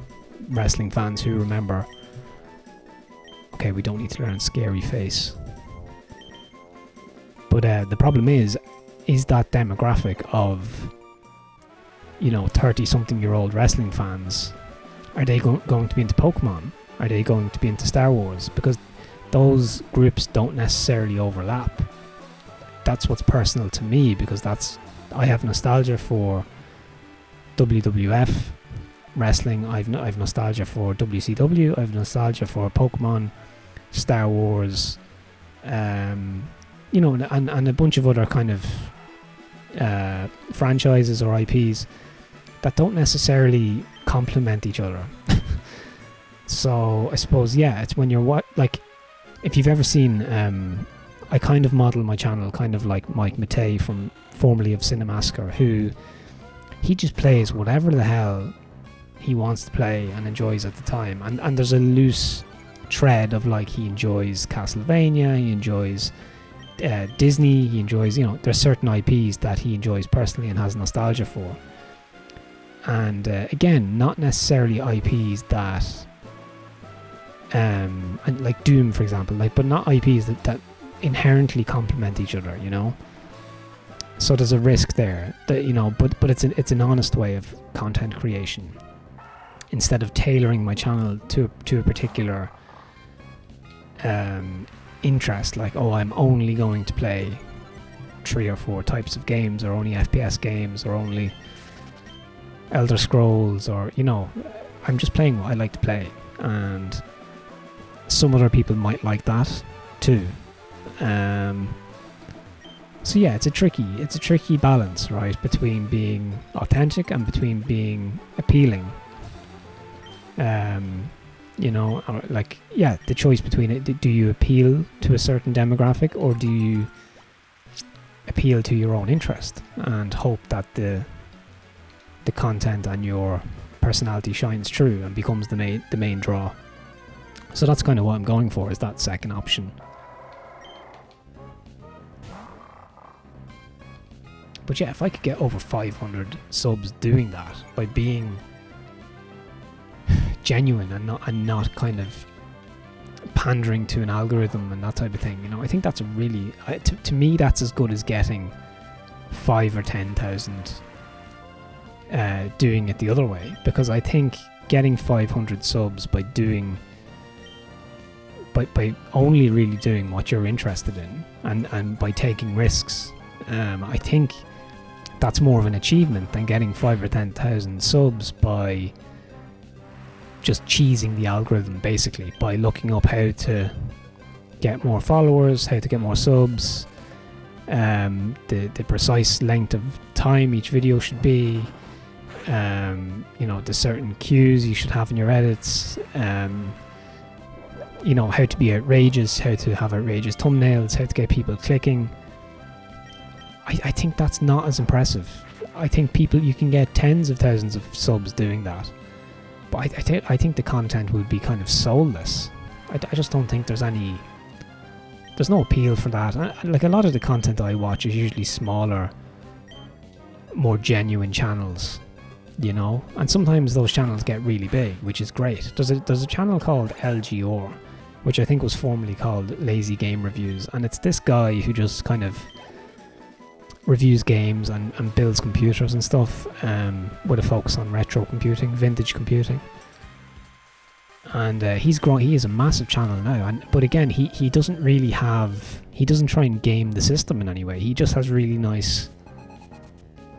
[SPEAKER 1] wrestling fans who remember. Okay, we don't need to learn Scary Face. But the problem is that demographic of, you know, 30-something-year-old wrestling fans, are they going to be into Pokemon? Are they going to be into Star Wars? Because those groups don't necessarily overlap. That's what's personal to me, because I have nostalgia for WWF wrestling. I've nostalgia for WCW. I've nostalgia for Pokemon, Star Wars, you know, and a bunch of other kind of franchises or IPs that don't necessarily complement each other. So I suppose, yeah, it's when you're like, if you've ever seen, I kind of model my channel kind of like Mike Matei from formerly of Cinemassacre, who he just plays whatever the hell he wants to play and enjoys at the time, and there's a loose thread of like he enjoys Castlevania, he enjoys Disney, he enjoys, you know, there's certain IPs that he enjoys personally and has nostalgia for, and again, not necessarily IPs that and like Doom for example, like, but not IPs that inherently complement each other, you know. So there's a risk there that, you know, but it's an honest way of content creation, instead of tailoring my channel to a particular interest, like, oh, I'm only going to play 3 or 4 types of games, or only FPS games, or only Elder Scrolls, or, you know, I'm just playing what I like to play, and some other people might like that too. So yeah, it's a tricky balance, right, between being authentic and between being appealing. You know, or like, yeah, the choice between it. Do you appeal to a certain demographic, or do you appeal to your own interest and hope that the content and your personality shines through and becomes the main draw? So that's kind of what I'm going for, is that second option. But yeah, if I could get over 500 subs doing that, by being genuine and not kind of pandering to an algorithm and that type of thing, you know, I think that's a really, to me, that's as good as getting 5 or 10,000 doing it the other way, because I think getting 500 subs by only really doing what you're interested in and by taking risks, I think that's more of an achievement than getting 5 or 10,000 subs by just cheesing the algorithm, basically, by looking up how to get more followers, how to get more subs, the precise length of time each video should be, you know, the certain cues you should have in your edits, you know, how to be outrageous, how to have outrageous thumbnails, how to get people clicking. I think that's not as impressive. I think you can get tens of thousands of subs doing that, but I think the content will be kind of soulless. I just don't think there's no appeal for that. Like, a lot of the content I watch is usually smaller, more genuine channels, you know, and sometimes those channels get really big, which is great. There's a channel called LGR, which I think was formerly called Lazy Game Reviews, and it's this guy who just kind of reviews games and builds computers and stuff, with a focus on retro computing, vintage computing. And he's grown. He is a massive channel now, but again, he doesn't try and game the system in any way. He just has really nice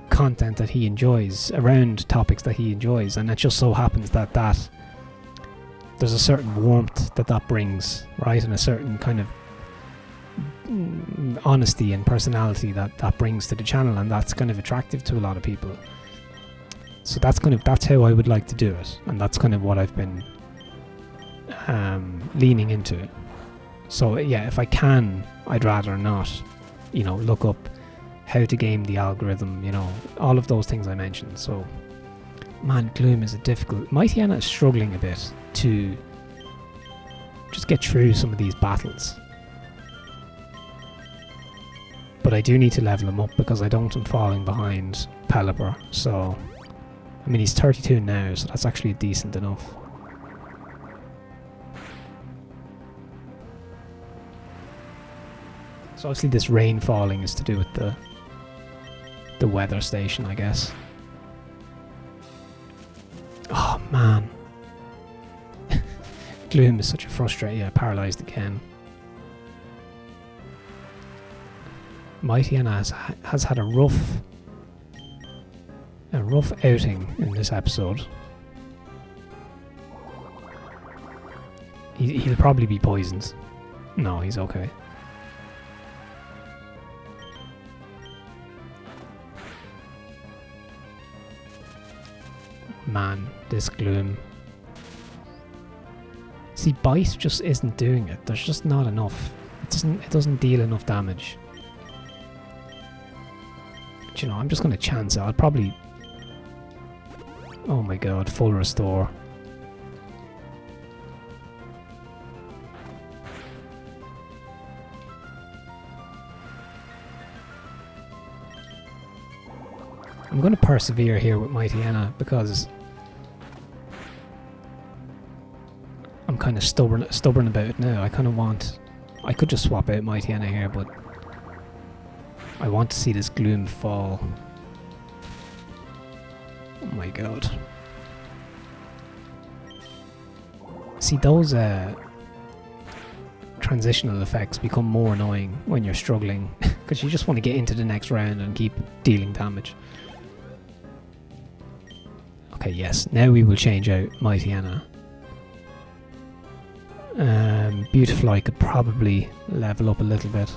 [SPEAKER 1] content that he enjoys around topics that he enjoys, and it just so happens that there's a certain warmth that brings, right, and a certain kind of honesty and personality that brings to the channel, and that's kind of attractive to a lot of people. So that's how I would like to do it, and that's kind of what I've been leaning into. So yeah, if I can, I'd rather not, you know, look up how to game the algorithm, you know, all of those things I mentioned. So man, Gloom is a difficult. Poochyena is struggling a bit to just get through some of these battles, but I do need to level him up because I don't want him falling behind Petalburg. So I mean, he's 32 now, so that's actually decent enough. So obviously this rain falling is to do with the weather station, I guess. Oh man. Gloom is such a frustrating. Yeah, paralysed again. Poochyena has had a rough outing in this episode. He'll probably be poisoned. No, he's okay. Man, this Gloom. See, Bite just isn't doing it. There's just not enough. It doesn't deal enough damage. But, you know, I'm just going to chance it. I'll probably... Oh my god, full restore. I'm going to persevere here with Poochyena because I'm kind of stubborn about it now. I kind of want... I could just swap out Poochyena here, but I want to see this Gloom fall. Oh my god. See, those transitional effects become more annoying when you're struggling because you just want to get into the next round and keep dealing damage. Okay, yes, now we will change out Poochyena. Beautiful, I could probably level up a little bit.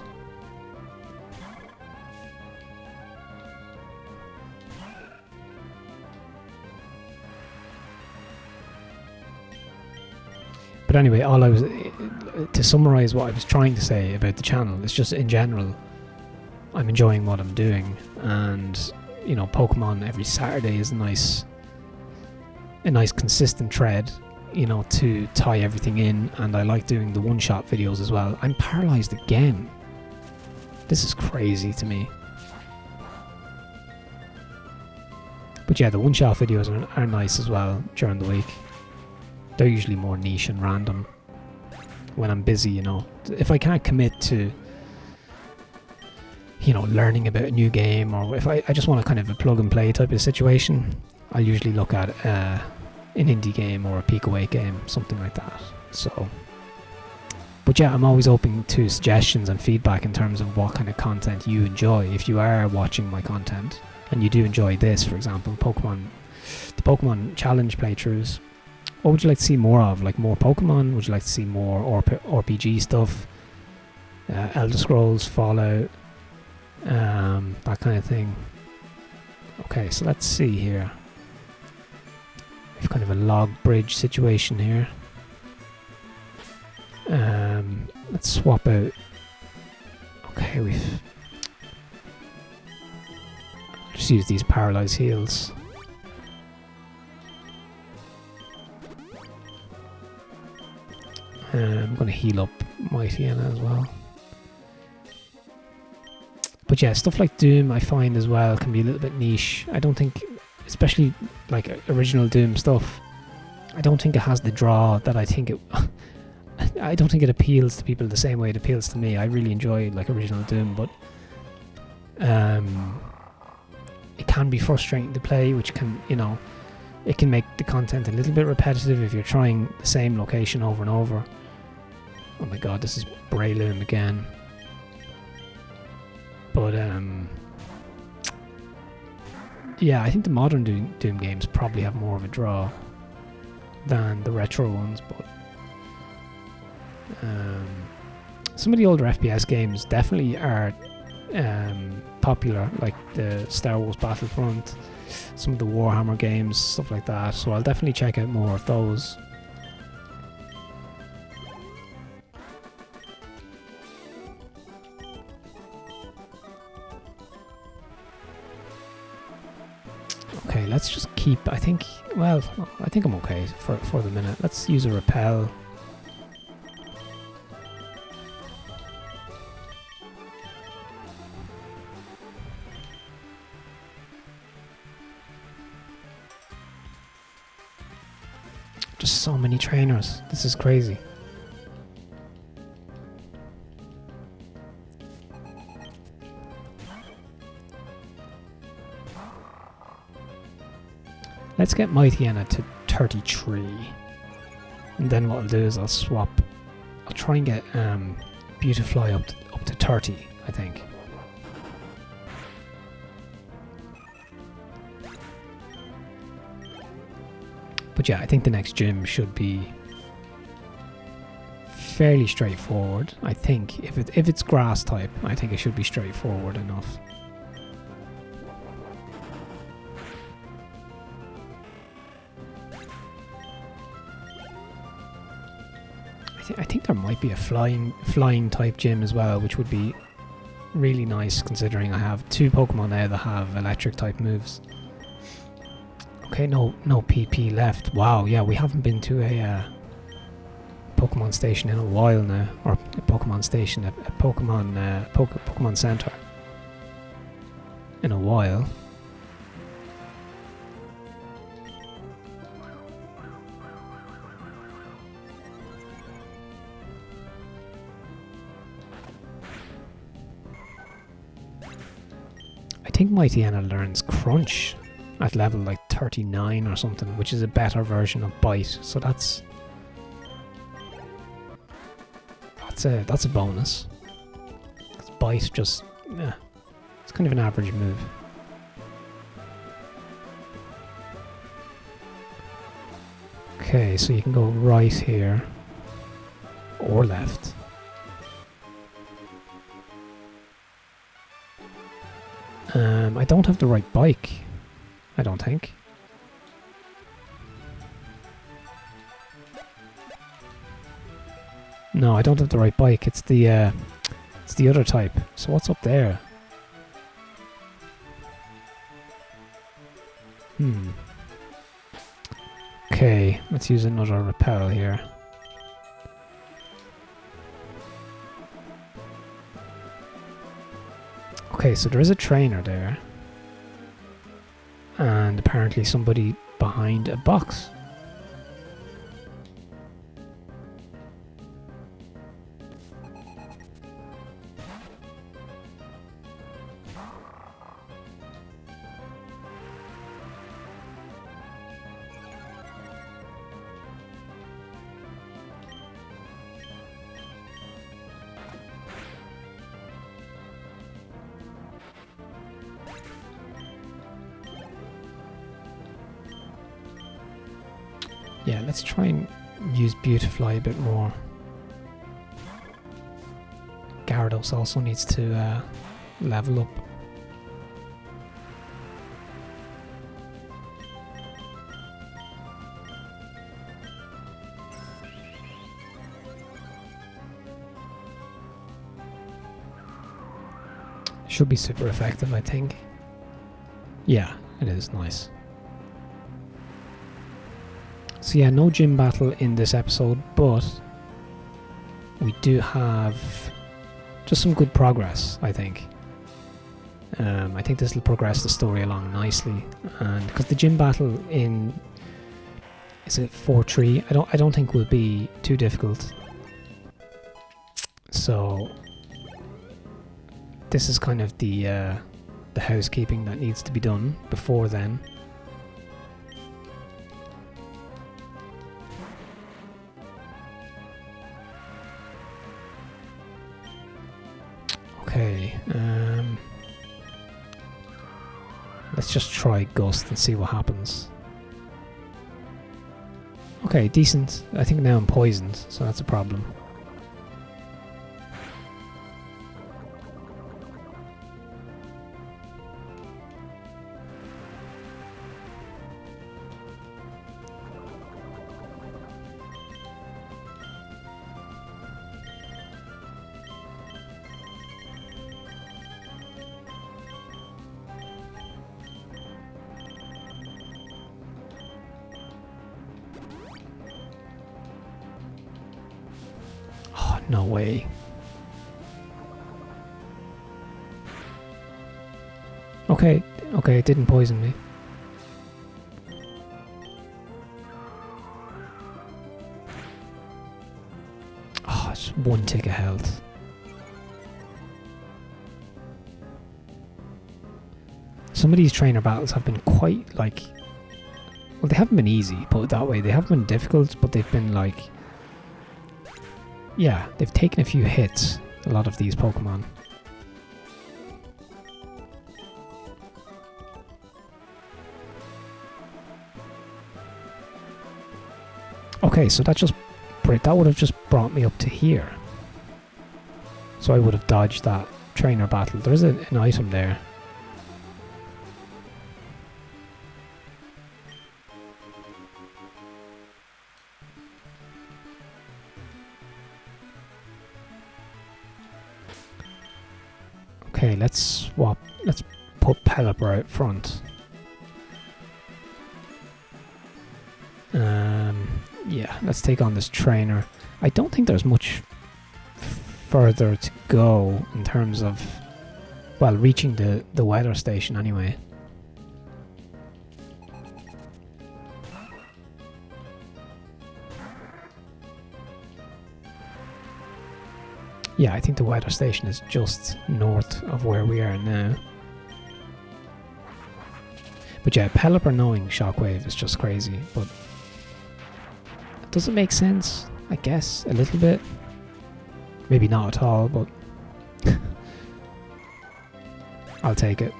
[SPEAKER 1] But anyway, to summarise what I was trying to say about the channel, it's just in general, I'm enjoying what I'm doing, and you know, Pokemon every Saturday is a nice consistent thread, you know, to tie everything in, and I like doing the one-shot videos as well. I'm paralysed again. This is crazy to me. But yeah, the one-shot videos are nice as well during the week. They're usually more niche and random when I'm busy, you know. If I can't commit to, you know, learning about a new game, or if I just want a kind of a plug and play type of situation, I'll usually look at an indie game or a peek away game, something like that. So, but yeah, I'm always open to suggestions and feedback in terms of what kind of content you enjoy. If you are watching my content and you do enjoy this, for example, the Pokemon Challenge playthroughs, what would you like to see more of? Like more Pokemon? Would you like to see more RPG stuff? Elder Scrolls, Fallout, that kind of thing. Okay, so let's see here. We have kind of a log bridge situation here. Let's swap out. Okay, we've just use these paralyzed heals. I'm going to heal up Poochyena as well. But yeah, stuff like Doom I find as well can be a little bit niche. I don't think, especially like original Doom stuff, I don't think it has the draw that I think it... I don't think it appeals to people the same way it appeals to me. I really enjoy like original Doom, but it can be frustrating to play, which can, you know, it can make the content a little bit repetitive if you're trying the same location over and over. Oh my god, this is Breloom again. But yeah, I think the modern Doom games probably have more of a draw than the retro ones, but some of the older FPS games definitely are popular, like the Star Wars Battlefront, some of the Warhammer games, stuff like that, so I'll definitely check out more of those. Okay, let's just keep, I think I'm okay for the minute. Let's use a repel. Just so many trainers. This is crazy. Let's get Poochyena to 33. And then what I'll do is I'll swap. I'll try and get Beautifly up to 30, I think. But yeah, I think the next gym should be fairly straightforward. I think if it's grass type, I think it should be straightforward enough. I think there might be a flying type gym as well, which would be really nice considering I have 2 Pokemon now that have electric type moves. Okay, no PP left. Wow, yeah, we haven't been to a Pokemon station in a while now, or a Pokemon station, a Pokemon Center in a while. I think Poochyena learns Crunch at level like 39 or something, which is a better version of Bite. So that's a bonus. 'Cause Bite just, yeah, it's kind of an average move. Okay, so you can go right here or left. I don't have the right bike, I don't think. No, I don't have the right bike. It's the other type. So what's up there? Okay, let's use another repel here. Okay, so there is a trainer there. And apparently somebody behind a box. Yeah, let's try and use Beautifly a bit more. Gyarados also needs to level up. Should be super effective, I think. Yeah, it is nice. So yeah, no gym battle in this episode, but we do have just some good progress, I think. I think this will progress the story along nicely, and because the gym battle in, is it 4-3? I don't think will be too difficult. So this is kind of the housekeeping that needs to be done before then. Okay, let's just try Gust and see what happens. Okay, decent. I think now I'm poisoned, so that's a problem. No way. Okay, it didn't poison me. Oh, it's 1 tick of health. Some of these trainer battles have been quite, like... Well, they haven't been easy, put it that way. They haven't been difficult, but they've been, like... Yeah, they've taken a few hits, a lot of these Pokemon. Okay, so that would have just brought me up to here. So I would have dodged that trainer battle. There is an item there. Okay, let's swap. Let's put Pelipper out front. Yeah, let's take on this trainer. I don't think there's much further to go in terms of, well, reaching the weather station anyway. Yeah, I think the weather station is just north of where we are now. But yeah, Pelipper knowing Shockwave is just crazy, but does it make sense? I guess, a little bit. Maybe not at all, but I'll take it.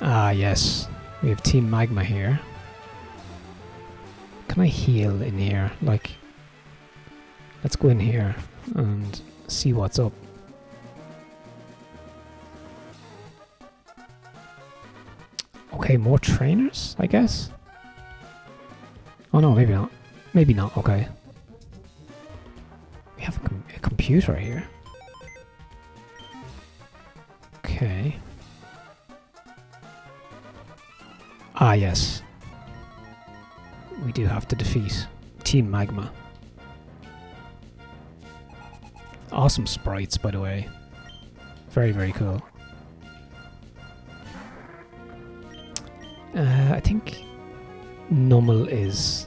[SPEAKER 1] Ah, yes. We have Team Magma here. Can I heal in here? Like, let's go in here and see what's up. Okay, more trainers, I guess? Oh no, maybe not. Maybe not, okay. We have a computer here. Okay. Ah, yes. We do have to defeat Team Magma. Awesome sprites, by the way. Very, very cool. I think Numel is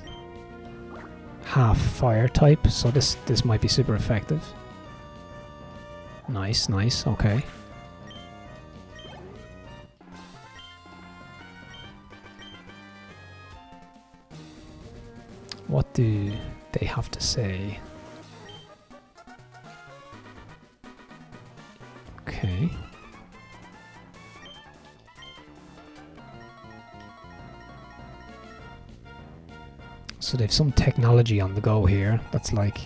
[SPEAKER 1] half fire type, so this might be super effective. Nice, nice, okay. What do they have to say? Okay. So they've some technology on the go here. That's like,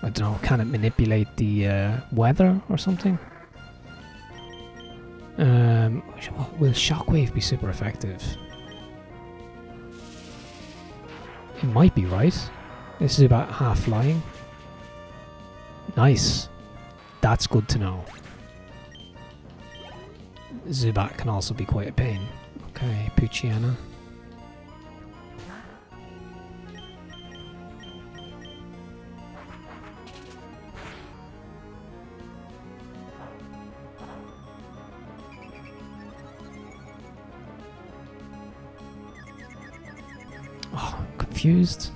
[SPEAKER 1] I don't know, can it manipulate the weather or something? Will shockwave be super effective? It might be, right? This is about half flying. Nice. That's good to know. Zubat can also be quite a pain. Okay, Poochyena. Oh, I'm confused.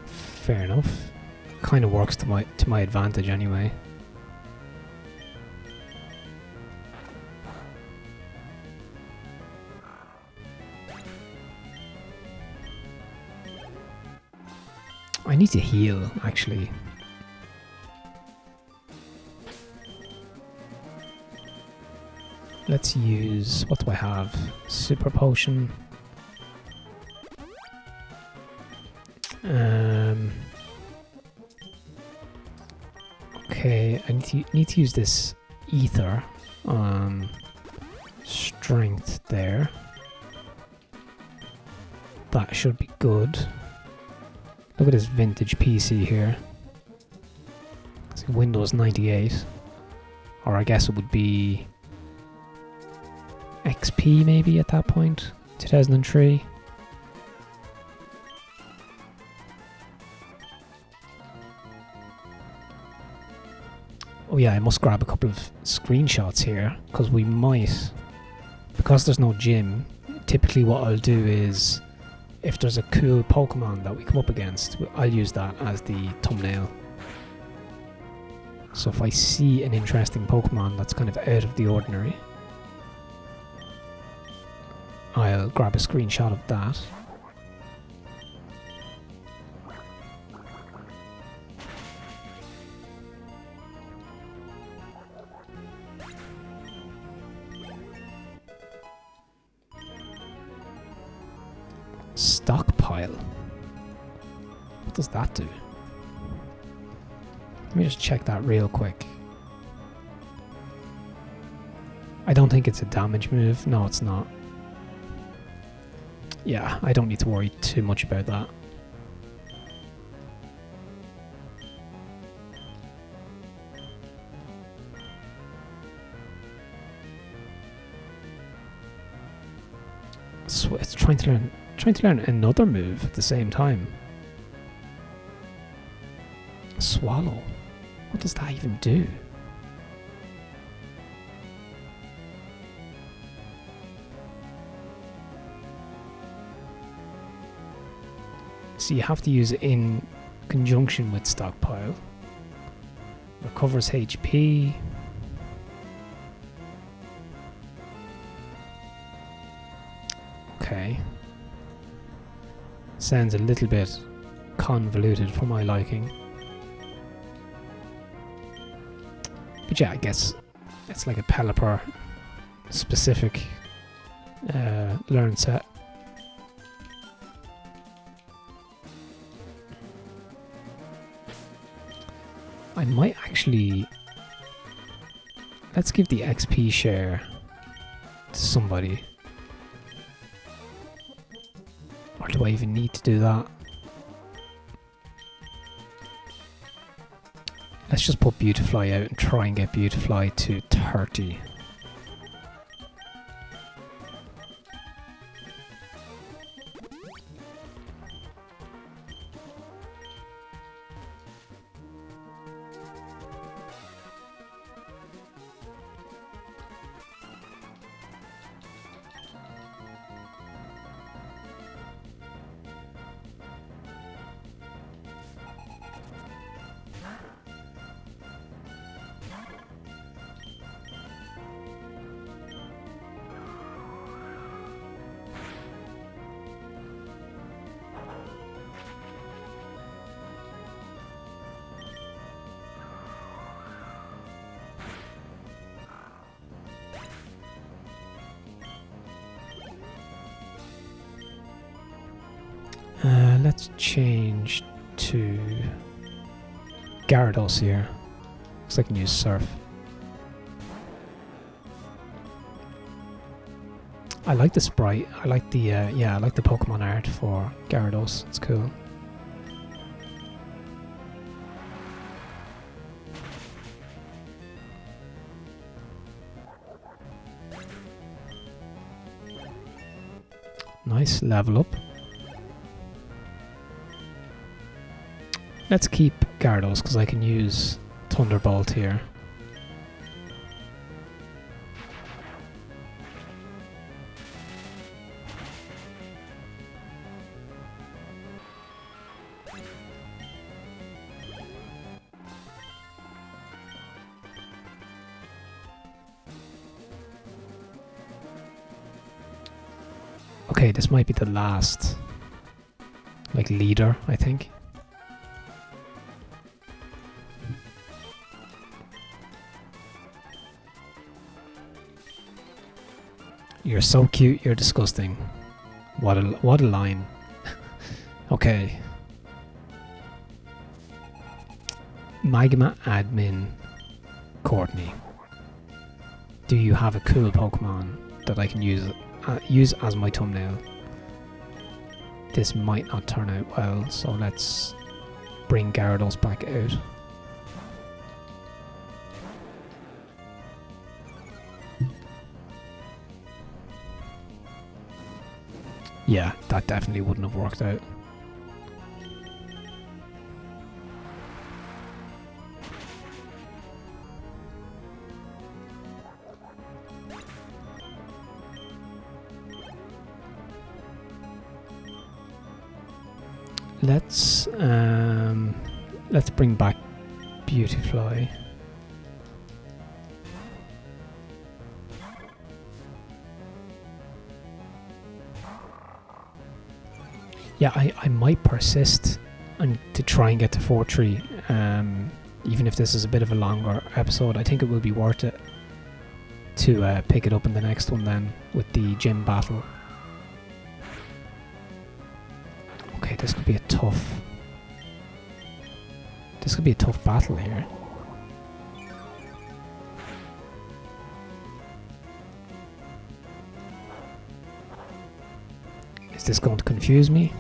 [SPEAKER 1] Fair enough. Kind of works to my advantage anyway. I need to heal, actually. Let's use, what do I have? Super potion. Okay, I need to use this ether on strength there. That should be good. Look at this vintage PC here. It's Windows 98. Or I guess it would be XP maybe at that point. 2003. Oh yeah, I must grab a couple of screenshots here, because we might, because there's no gym, typically what I'll do is, if there's a cool Pokemon that we come up against, I'll use that as the thumbnail. So if I see an interesting Pokemon that's kind of out of the ordinary, I'll grab a screenshot of that. Stockpile. What does that do? Let me just check that real quick. I don't think it's a damage move. No, it's not. Yeah, I don't need to worry too much about that. So it's trying to learn another move at the same time. Swallow. What does that even do? So you have to use it in conjunction with Stockpile. Recovers HP. Okay. Sounds a little bit convoluted for my liking. But yeah, I guess it's like a Pelipper specific learn set. I might actually... Let's give the XP share to somebody. Or do I even need to do that? Let's just put Beautifly out and try and get Beautifly to 30. Let's change to Gyarados here. Looks like I can use Surf. I like the sprite. I like the yeah, I like the Pokemon art for Gyarados. It's cool. Nice level up. Let's keep Gyarados because I can use Thunderbolt here. Okay, this might be the last, like, leader, I think. You're so cute, you're disgusting. What a line. Okay. Magma admin Courtney. Do you have a cool Pokemon that I can use as my thumbnail? This might not turn out well, so let's bring Gyarados back out. Yeah, that definitely wouldn't have worked out. Let's bring back Beautifly. Yeah, I might persist and to try and get to 4-3. Even if this is a bit of a longer episode, I think it will be worth it to pick it up in the next one then with the gym battle. Okay, this could be a tough battle here. Is this going to confuse me?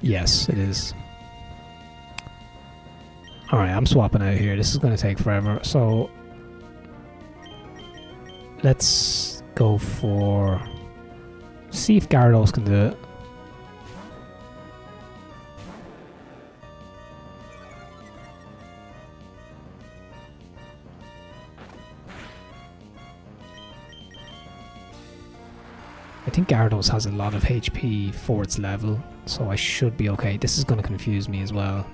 [SPEAKER 1] Yes, it is. Alright, I'm swapping out here. This is going to take forever. So, let's go for... see if Gyarados can do it. I think Gyarados has a lot of HP for its level, so I should be okay. This is going to confuse me as well.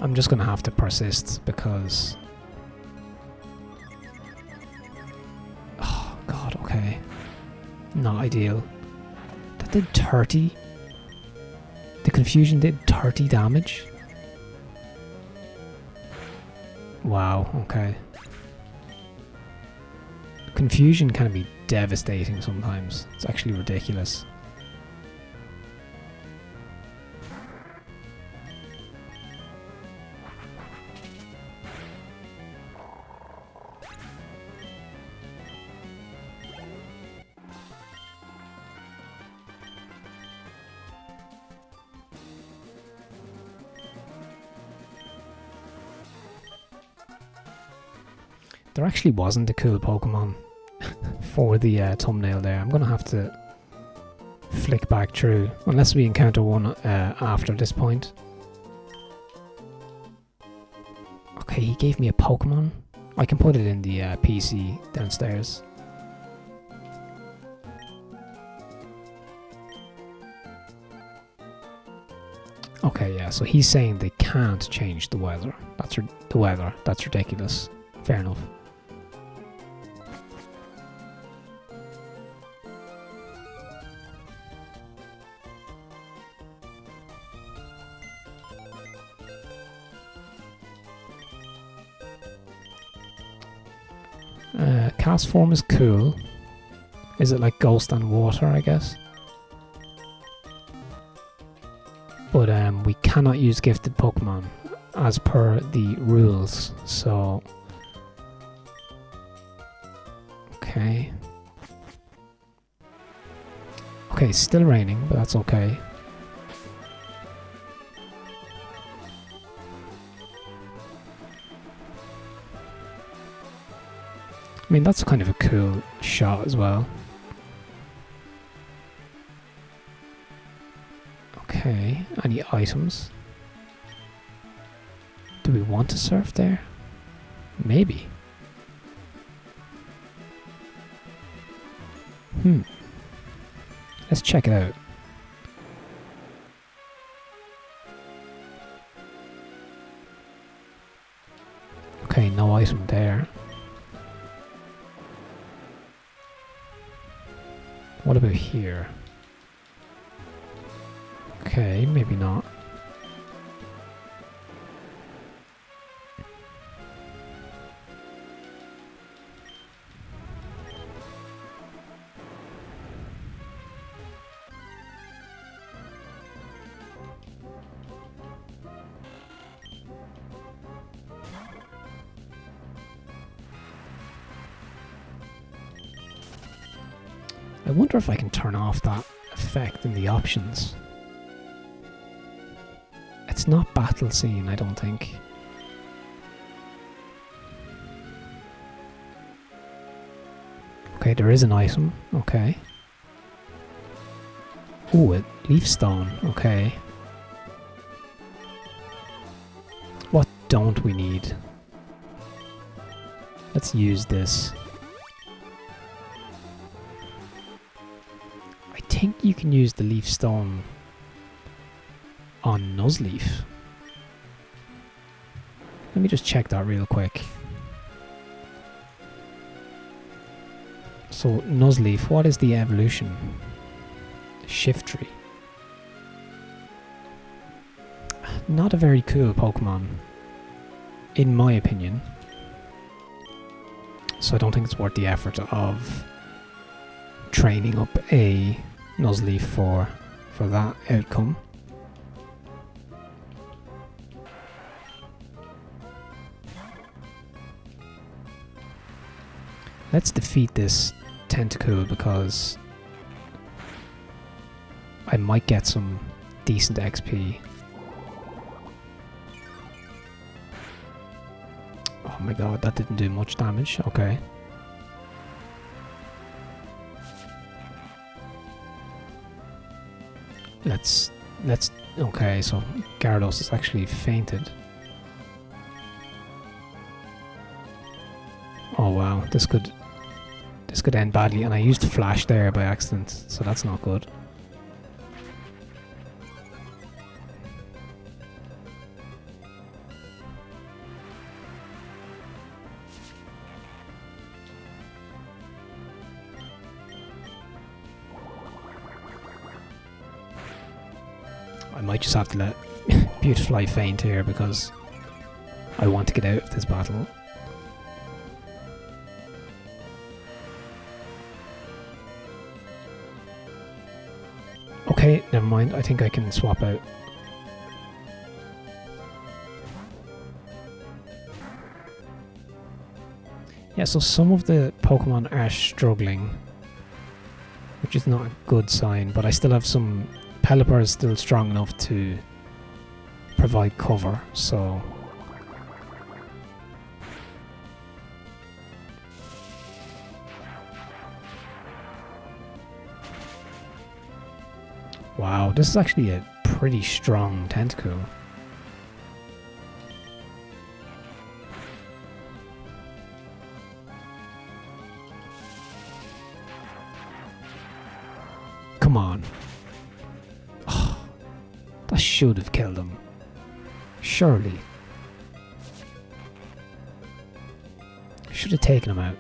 [SPEAKER 1] I'm just going to have to persist because... oh god, okay. Not ideal. That did 30? The confusion did 30 damage? Wow, okay. Confusion can be devastating sometimes. It's actually ridiculous. There actually wasn't a cool Pokemon for the thumbnail there. I'm gonna have to flick back through, unless we encounter one after this point. Okay, he gave me a Pokemon. I can put it in the PC downstairs. Okay, yeah, so he's saying they can't change the weather. That's ridiculous. Fair enough. Cast form is cool. Is it like Ghost and Water, I guess? But we cannot use gifted Pokemon as per the rules, so... Okay. Okay, still raining, but that's okay. I mean, that's kind of a cool shot as well. Okay, any items? Do we want to surf there? Maybe. Let's check it out. Okay, no item there. What about here? Okay, maybe not. I wonder if I can turn off that effect in the options. It's not battle scene, I don't think. Okay, there is an item. Okay. Ooh, a leaf stone. Okay. What don't we need? Let's use this. I think you can use the leaf stone on Nuzleaf. Let me just check that real quick. So Nuzleaf, what is the evolution? Shiftry. Not a very cool Pokemon, in my opinion. So I don't think it's worth the effort of training up a Nuzleaf for that outcome. Let's defeat this Tentacool because I might get some decent XP. Oh my god, that didn't do much damage. Okay. Let's okay, so Gyarados is actually fainted. Oh wow, this could end badly, and I used Flash there by accident, so that's not good. I might just have to let Beautifly faint here because I want to get out of this battle. Okay, never mind. I think I can swap out. Yeah, so some of the Pokemon are struggling, which is not a good sign, but I still have some... Pelipper is still strong enough to provide cover, so... Wow, this is actually a pretty strong Tentacool. Come on. Oh, that should have killed him. Surely. Should have taken him out.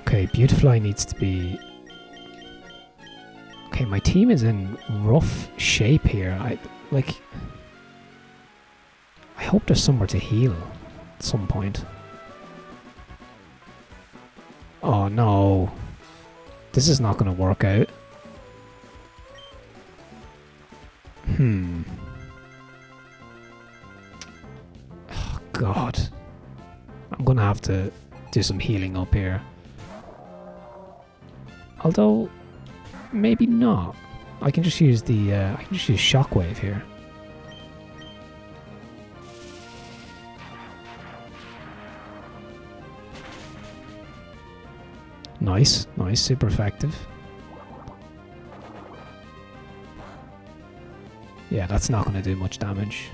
[SPEAKER 1] Okay, Beautifly needs to be... Okay, my team is in rough shape here. I hope there's somewhere to heal at some point. Oh no. This is not going to work out. Oh god. I'm going to have to do some healing up here. Although, maybe not. I can just use the I can just use Shockwave here. Nice, nice, super effective. Yeah, that's not going to do much damage.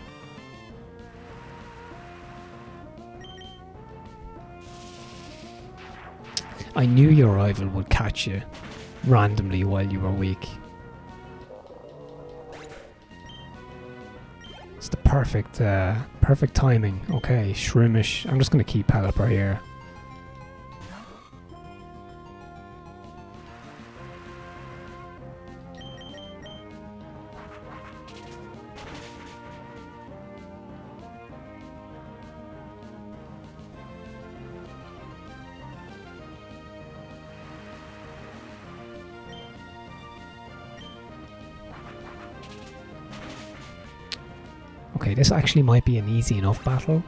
[SPEAKER 1] I knew your rival would catch you randomly while you were weak. It's the perfect perfect timing. Okay, Shroomish. I'm just going to keep Pelipper here. Okay, this actually might be an easy enough battle.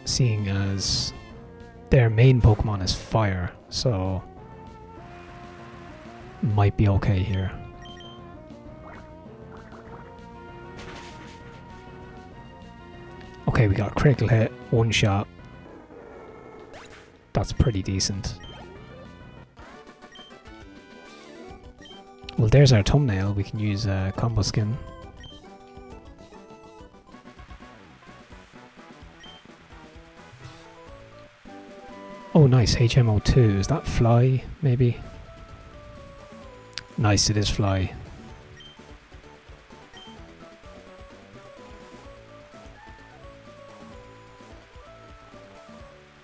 [SPEAKER 1] Seeing as their main Pokemon is fire, so might be okay here. Okay, we got a critical hit, one shot. That's pretty decent. Well, there's our thumbnail. We can use combo skin. Oh, nice. HMO2. Is that Fly, maybe? Nice, it is Fly.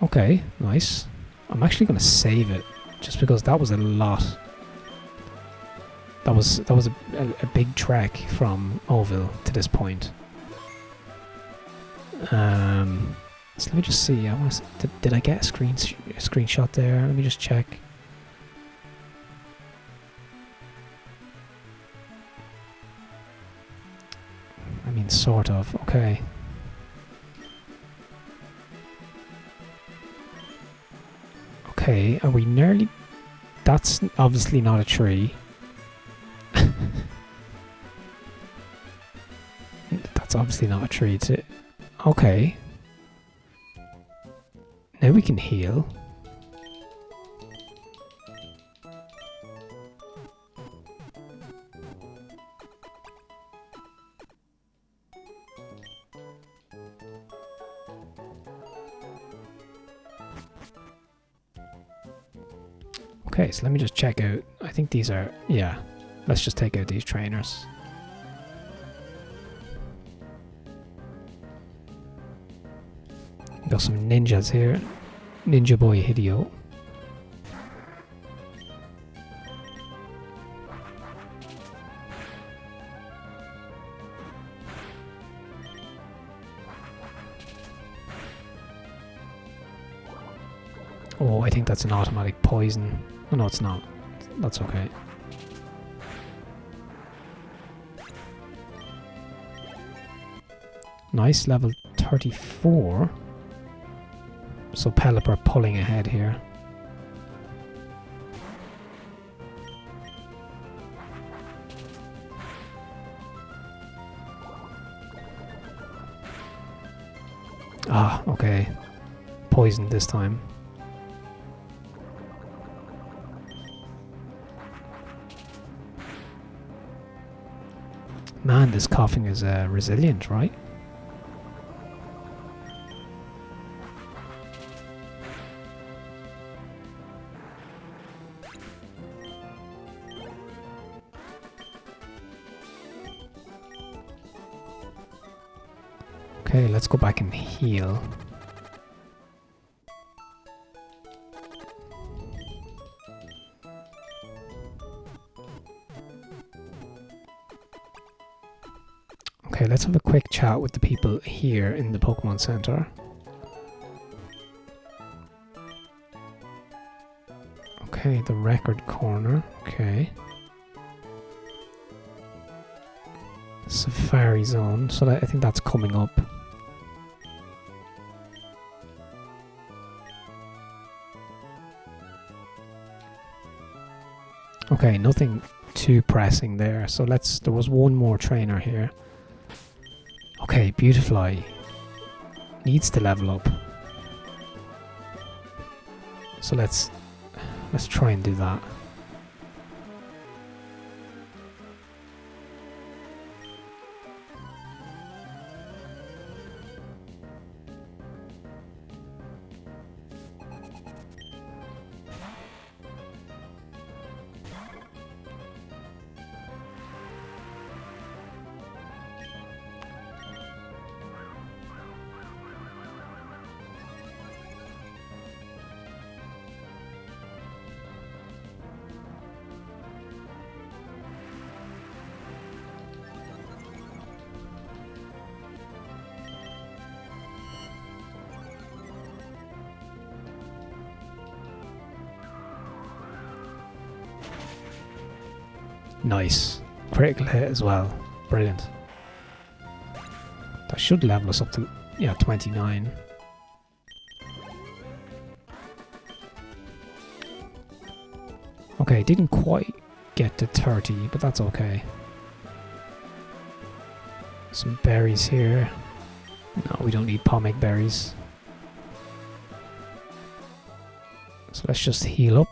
[SPEAKER 1] Okay, nice. I'm actually going to save it, just because that was a lot. That was a big trek from Oval to this point. So let me just see. Did I get a screenshot there? Let me just check. I mean, sort of. Okay. Okay, are we nearly... That's obviously not a tree. That's obviously not a tree. Okay. Now we can heal. Okay, so let me just check out. I think these are... Yeah. Let's just take out these trainers. Got some ninjas here. Ninja Boy Hideo. Oh, I think that's an automatic poison. Oh no, it's not. That's okay. Nice, level 34. So Pelipper pulling ahead here. Ah, okay. Poisoned this time. Man, this coughing is resilient, right? Okay, let's go back and heal. Okay, let's have a quick chat with the people here in the Pokemon Center. Okay, the record corner. Okay. Safari Zone. So I think that's coming up. Okay, nothing too pressing there. So there was one more trainer here. Okay, Beautifly needs to level up. So let's try and do that. Nice. Critical hit as well. Brilliant. That should level us up to, yeah, 29. Okay, didn't quite get to 30, but that's okay. Some berries here. No, we don't need pommic berries. So let's just heal up.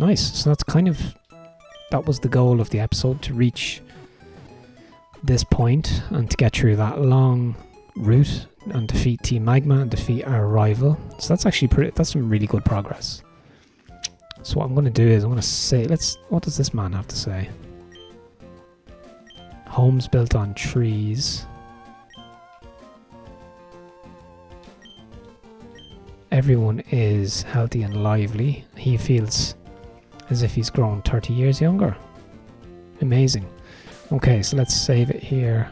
[SPEAKER 1] Nice. So that's that was the goal of the episode, to reach this point and to get through that long route and defeat Team Magma and defeat our rival. So that's actually that's some really good progress. So what I'm going to do is I'm going to say, what does this man have to say? Homes built on trees. Everyone is healthy and lively. He feels as if he's grown 30 years younger. Amazing. Okay, so let's save it here.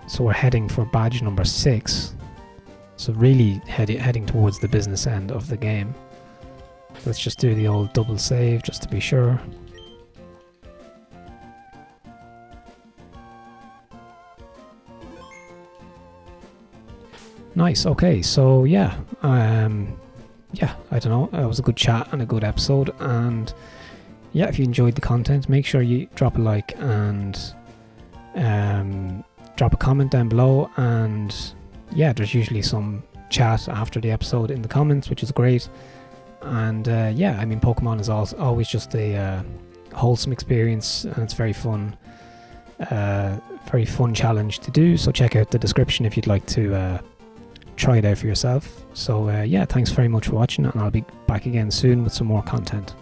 [SPEAKER 1] So we're heading for badge number 6. So really heading towards the business end of the game. Let's just do the old double save just to be sure. Nice. Okay, so yeah, I don't know, it was a good chat and a good episode, and yeah, if you enjoyed the content, make sure you drop a like and drop a comment down below, and yeah, there's usually some chat after the episode in the comments, which is great. And yeah, I mean, Pokemon is always just a wholesome experience, and it's very fun challenge to do, so check out the description if you'd like to try it out for yourself. So yeah, thanks very much for watching, and I'll be back again soon with some more content.